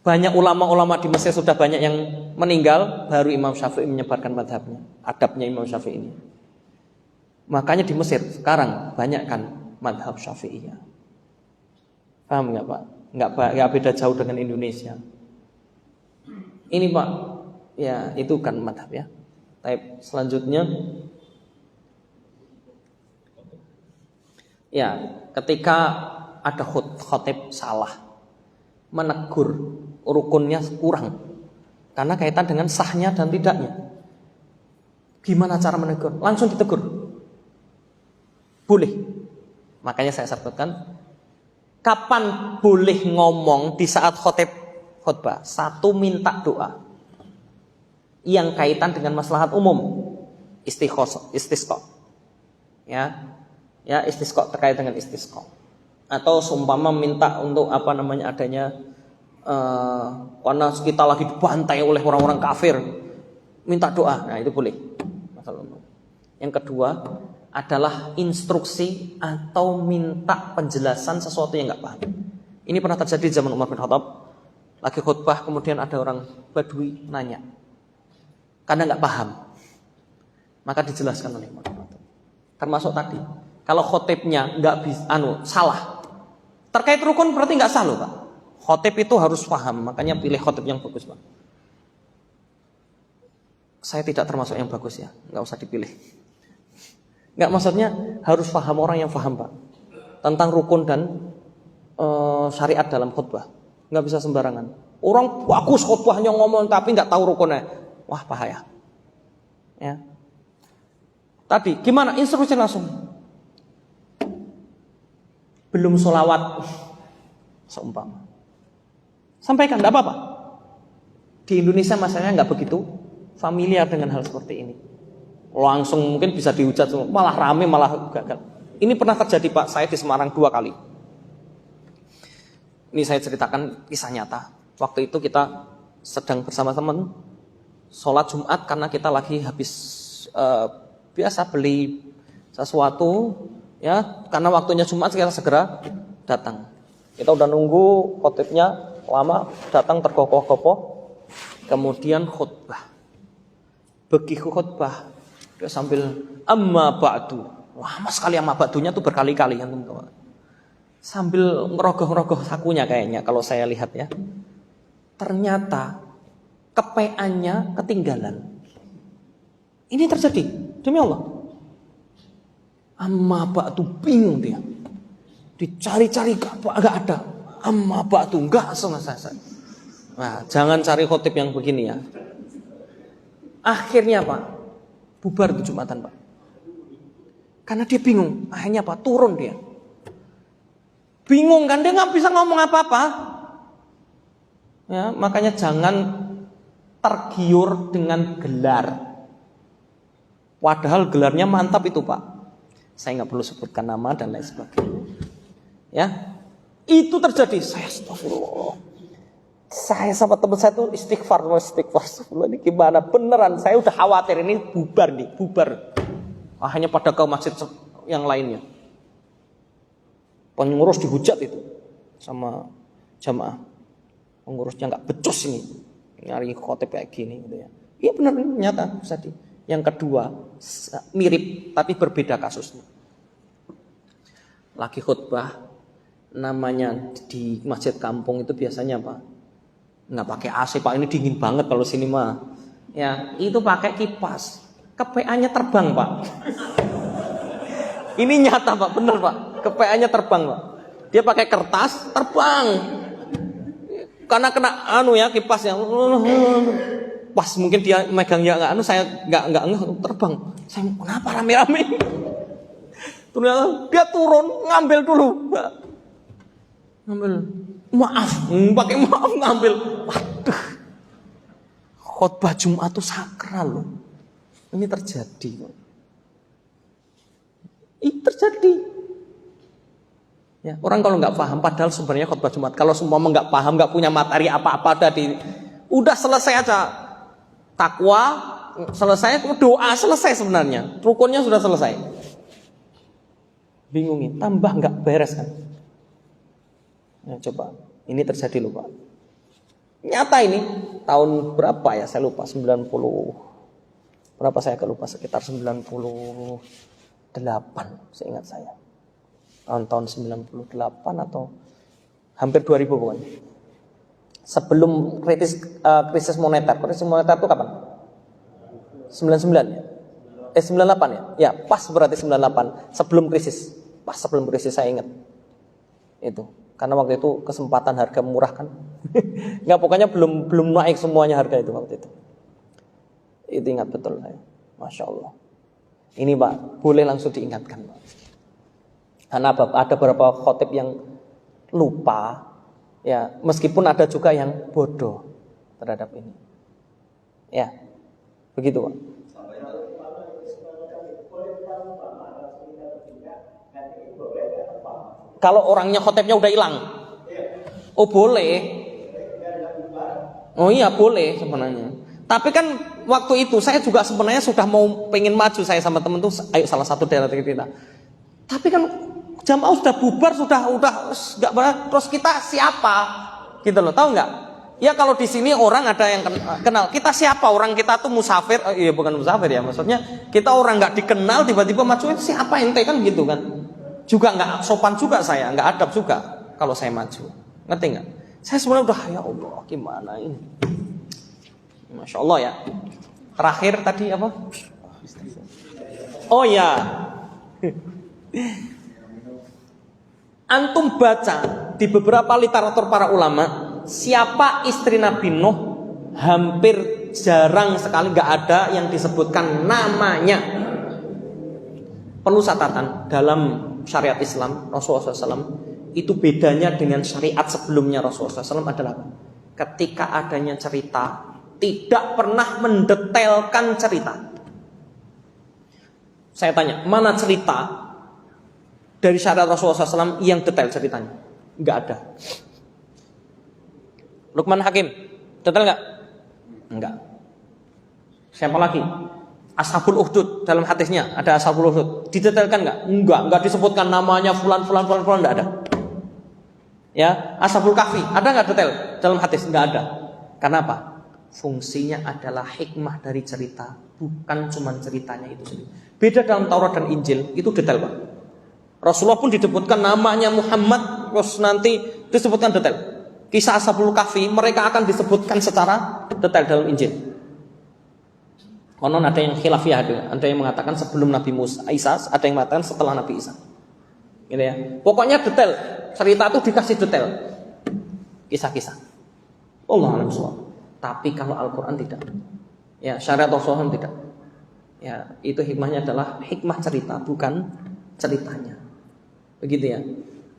banyak ulama-ulama di Mesir sudah banyak yang meninggal, baru Imam Syafi'i menyebarkan madhabnya, adabnya Imam Syafi'i ini. Makanya di Mesir sekarang banyak kan madhab Syafi'iyah. Paham nggak Pak? Nggak beda jauh dengan Indonesia. Ini Pak, ya itu kan madhab ya. Type selanjutnya. Ya, ketika ada khotib salah, menegur, rukunnya kurang, karena kaitan dengan sahnya dan tidaknya. Gimana cara menegur? Langsung ditegur. Boleh. Makanya saya sebutkan, kapan boleh ngomong di saat khotbah? 1, minta doa yang kaitan dengan maslahat umum, istisqa. Ya, istisqa terkait dengan istisqa. Atau seumpama minta untuk adanya karena kita lagi dibantai oleh orang-orang kafir, minta doa. Nah, itu boleh. Yang kedua adalah instruksi atau minta penjelasan sesuatu yang nggak paham. Ini pernah terjadi di zaman Umar bin Khattab. Lagi khutbah kemudian ada orang Badui nanya, karena nggak paham, maka dijelaskan oleh Umar bin Khattab. Termasuk tadi, kalau khotibnya nggak bisa, salah terkait rukun berarti nggak sah loh Pak. Khotib itu harus paham, makanya pilih khotib yang bagus Pak. Saya tidak termasuk yang bagus ya, nggak usah dipilih. Nggak, maksudnya harus paham, orang yang paham Pak tentang rukun dan syariat dalam khutbah. Nggak bisa sembarangan. Orang bagus khutbahnya ngomong tapi nggak tahu rukunnya, wah bahaya. Ya. Tadi gimana instruksi langsung? Belum sholawat, seumpama. Sampaikan, tidak apa-apa. Di Indonesia masalahnya nggak begitu familiar dengan hal seperti ini. Langsung mungkin bisa dihujat, malah rame, malah gagal. Ini pernah terjadi Pak, saya di Semarang 2 kali. Ini saya ceritakan kisah nyata. Waktu itu kita sedang bersama teman sholat Jumat karena kita lagi habis biasa beli sesuatu, ya, karena waktunya Jumat kita segera datang. Kita udah nunggu khotibnya lama datang tergopoh-gopoh, kemudian khutbah. Begitu khutbah, dia sambil amma ba'du. Lama sekali amma ba'dunya tuh berkali-kali kan teman-teman. Sambil ngerogoh-ngerogoh sakunya kayaknya kalau saya lihat ya. Ternyata kepeannya ketinggalan. Ini terjadi demi Allah. Amma ba'du, bingung dia. Dicari-cari enggak ada. Amma ba'du enggak selesai. Nah, jangan cari khotib yang begini ya. Akhirnya Pak, bubar tuh Jumatan Pak. Karena dia bingung. Akhirnya Pak, turun dia. Bingung kan, dia nggak bisa ngomong apa-apa. Ya, makanya jangan tergiur dengan gelar. Padahal gelarnya mantap itu Pak. Saya nggak perlu sebutkan nama dan lain sebagainya. Ya, itu terjadi. Saya astagfirullah. Saya sama teman saya tuh istighfar. Ini gimana? Beneran, saya udah khawatir ini bubar nih, bubar. Hanya pada ke masjid yang lainnya. Pengurus dihujat itu sama jamaah. Pengurusnya nggak becus ini, nyari khotib kayak gini gitu ya. Iya benar, nyata tadi. Yang kedua mirip tapi berbeda kasusnya. Lagi khutbah, namanya di masjid kampung itu biasanya Pak, nggak pakai AC Pak, ini dingin banget kalau sini mah. Ya itu pakai kipas, kepeannya terbang Pak. Ini nyata Pak, bener Pak, kepeannya terbang Pak. Dia pakai kertas terbang, karena kena kipasnya. Pas mungkin dia megangnya saya nggak terbang. Saya kenapa rame-rame? Ternyata dia turun ngambil dulu, Pak. Ngambil. Maaf, pakai maaf ngambil. Waduh. Khotbah Jumat itu sakral loh. Ini terjadi. Ini terjadi. Ya, orang kalau nggak paham, padahal sebenarnya khotbah Jumat, kalau semua nggak paham, nggak punya materi apa-apa tadi, udah selesai aja. Takwa selesai, doa selesai sebenarnya, rukunnya sudah selesai. Bingungin, tambah nggak beres kan? Ya, coba, ini terjadi loh Pak. Nyata ini tahun berapa ya? Saya lupa, 90 berapa saya lupa, sekitar 98 seingat saya. Tahun 98 atau hampir 2000 pokoknya. Sebelum krisis moneter. Krisis moneter itu kapan? 99 ya? 98 ya? Ya, pas berarti 98. Sebelum krisis. Pas sebelum krisis saya ingat. Itu. Karena waktu itu kesempatan harga murah kan. Enggak, pokoknya belum naik semuanya harga itu waktu itu. Itu ingat betul saya. Masya Allah. Ini Pak, boleh langsung diingatkan Pak. Karena ada beberapa khotib yang lupa. Ya, meskipun ada juga yang bodoh terhadap ini. Ya, begitu Pak. Kalau orangnya khotibnya udah hilang, oh boleh. Oh iya boleh sebenarnya. Tapi kan waktu itu saya juga sebenarnya sudah mau pengen maju saya sama temen tuh, ayo salah satu daerah kita. Tapi kan jamaah sudah bubar, sudah nggak benar. Terus kita siapa? Gitu loh, tahu nggak? Ya kalau di sini orang ada yang kenal. Kita siapa? Orang kita tuh musafir. Iya bukan musafir ya, maksudnya kita orang nggak dikenal tiba-tiba maju. Siapa ente kan gitu kan? Juga nggak sopan juga saya, nggak adab juga kalau saya maju. Ngerti nggak? Saya sebenarnya udah ya Allah gimana ini? Masya Allah ya. Terakhir tadi apa? Oh ya. Antum baca di beberapa literatur para ulama, siapa istri Nabi Nuh hampir jarang sekali, nggak ada yang disebutkan namanya. Perlu catatan dalam syariat Islam Rasulullah SAW itu bedanya dengan syariat sebelumnya Rasulullah SAW adalah ketika adanya cerita tidak pernah mendetailkan cerita. Saya tanya, mana cerita dari syariat Rasulullah SAW yang detail ceritanya? Enggak ada. Luqman Hakim, detail enggak? Enggak. Siapa lagi? Ashabul Ukhdud, dalam hadisnya ada Ashabul Ukhdud. Didetailkan enggak? Enggak disebutkan namanya fulan enggak ada. Ya, Ashabul Kahfi, ada enggak detail? dalam hadis, nggak ada. Kenapa? Fungsinya adalah hikmah dari cerita, bukan cuma ceritanya itu sendiri. Beda dalam Taurat dan Injil, itu detail Pak. Rasulullah pun disebutkan namanya Muhammad, terus nanti disebutkan detail. Kisah Ashabul Kahfi mereka akan disebutkan secara detail dalam Injil. Konon ada yang khilafiyah, ada yang mengatakan sebelum Nabi Isa, ada yang mengatakan setelah Nabi Isa. Gitu ya. Pokoknya detail, cerita itu dikasih detail. Kisah-kisah. Allahu a'lam. Tapi kalau Al-Qur'an tidak. Ya, syariat Rasulullah tidak. Ya, itu hikmahnya adalah hikmah cerita, bukan ceritanya. Begitu ya.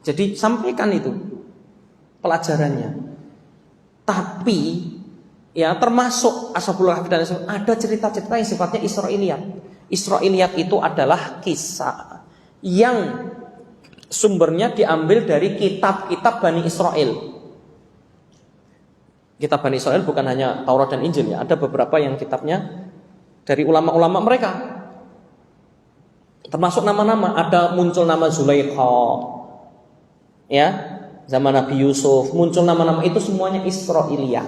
Jadi sampaikan itu pelajarannya. Tapi ya termasuk Ashabul Kahfi dan ada cerita-cerita yang sifatnya Israiliyat. Israiliyat itu adalah kisah yang sumbernya diambil dari kitab-kitab Bani Israel. Kitab Bani Israel bukan hanya Taurat dan Injil ya, ada beberapa yang kitabnya dari ulama-ulama mereka. Termasuk nama-nama, ada muncul nama Zulaikha. Ya, zaman Nabi Yusuf muncul nama-nama itu semuanya Israiliyat.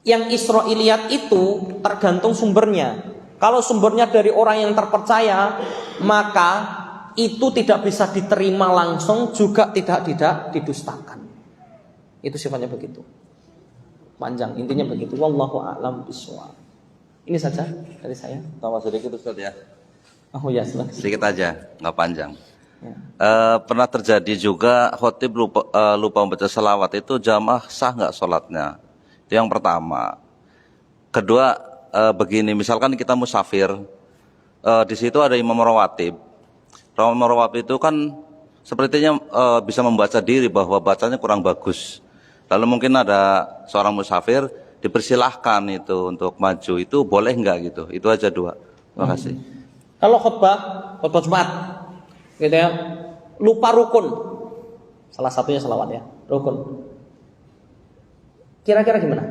Yang Israiliyat itu tergantung sumbernya. Kalau sumbernya dari orang yang terpercaya, maka itu tidak bisa diterima langsung, juga tidak didustakan. Itu sifatnya begitu. Panjang, intinya begitu. Wallahu a'lam bishawab. Ini saja dari saya. Tambah sedikit Ustaz ya. Oh ya, silakan. Sedikit aja, nggak panjang. Ya. Pernah terjadi juga khotib lupa membaca selawat, itu jamaah sah nggak sholatnya? Itu yang pertama. Kedua, begini, misalkan kita musafir, di situ ada imam rawatib. Imam rawatib itu kan sepertinya bisa membaca diri bahwa bacanya kurang bagus. Lalu mungkin ada seorang musafir dipersilahkan itu untuk maju, itu boleh nggak gitu? Itu aja dua. Terima kasih. Kalau khutbah Jumat, gitu ya, lupa rukun, salah satunya selawat ya, rukun. Kira-kira gimana?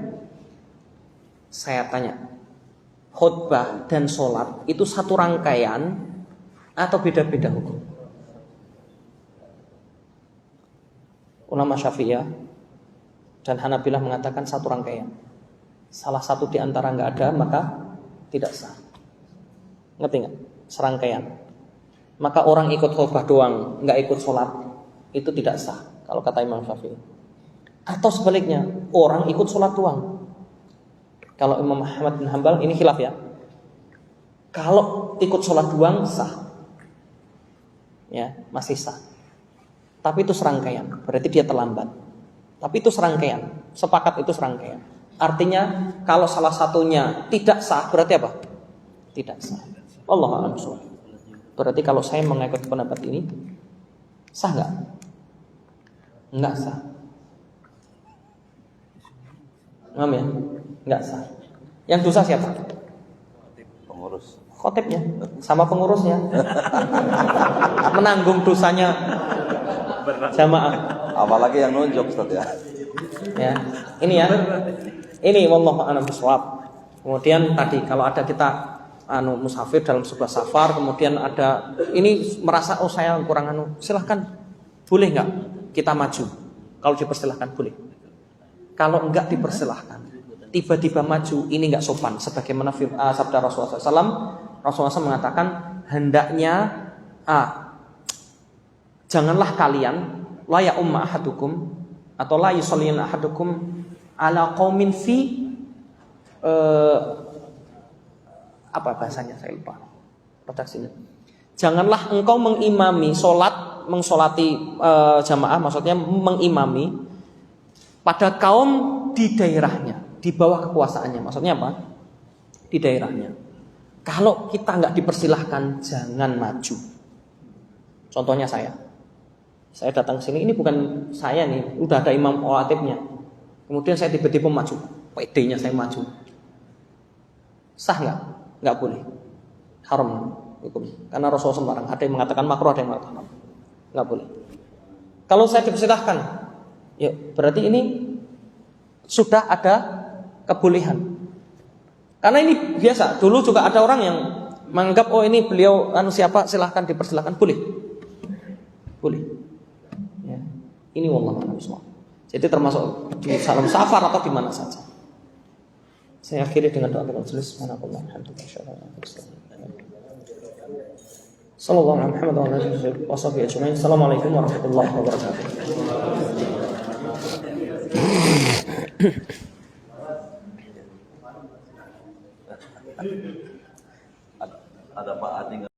Saya tanya, khutbah dan sholat itu satu rangkaian atau beda-beda hukum? Ulama Syafi'iyah dan Hanabilah mengatakan satu rangkaian. Salah satu di antara nggak ada, maka tidak sah. Ngerti nggak? Serangkaian. Maka orang ikut khutbah doang, nggak ikut sholat, itu tidak sah. Kalau kata Imam Syafi'i. Atau sebaliknya, orang ikut sholat doang. Kalau Imam Ahmad bin Hanbal, ini khilaf ya. Kalau ikut sholat doang sah, ya masih sah. Tapi itu serangkaian, berarti dia terlambat. Tapi itu serangkaian, sepakat itu serangkaian. Artinya kalau salah satunya tidak sah, berarti apa? Tidak sah. Allahu a'lam. Berarti kalau saya mengikuti pendapat ini, sah nggak? Nggak sah. Ngam ya? Nggak sah. Yang dosa siapa? Pengurus. Khotibnya sama pengurusnya. Menanggung dosanya jamaah. Apalagi yang nunjuk Ustaz ya. Ya, ini ya. Ini wallahu a'lam bishawab. Kemudian tadi kalau ada kita musafir dalam sebuah safar, kemudian ada ini merasa oh saya kurang silahkan, boleh nggak kita maju? Kalau dipersilahkan boleh. Kalau enggak dipersilahkan, tiba-tiba maju ini enggak sopan. Sebagaimana sabda Rasulullah SAW, Rasulullah SAW mengatakan hendaknya janganlah kalian la ya umma ahadukum atau la yusalliyan ahadukum ala qaumin fi apa bahasanya saya lupa. Redaksinya. Janganlah engkau mengimami mengsolati jamaah, maksudnya mengimami pada kaum di daerahnya, di bawah kekuasaannya. Maksudnya apa? Di daerahnya. Kalau kita nggak dipersilahkan, jangan maju. Contohnya saya datang ke sini, ini bukan saya nih, udah ada imam rawatibnya. Kemudian saya tiba-tiba maju, PD-nya saya maju. Sah nggak? Nggak boleh. Haram hukum. Karena Rasulullah sembarang. Ada yang mengatakan makruh, ada yang mengatakan haram. Nggak boleh. Kalau saya dipersilahkan, ya berarti ini sudah ada kebolehan. Karena ini biasa. Dulu juga ada orang yang menganggap oh ini beliau siapa, silahkan dipersilahkan, boleh. Boleh. Ya. Ini wallahu a'lam bishawab. Jadi termasuk di salam safar atau di mana saja. Saya akhiri dengan doa majelis. Subhanallah, alhamdulillah, sallallahu alaihi wa sallam. Assalamualaikum warahmatullahi wabarakatuh. Ada Pak Adi.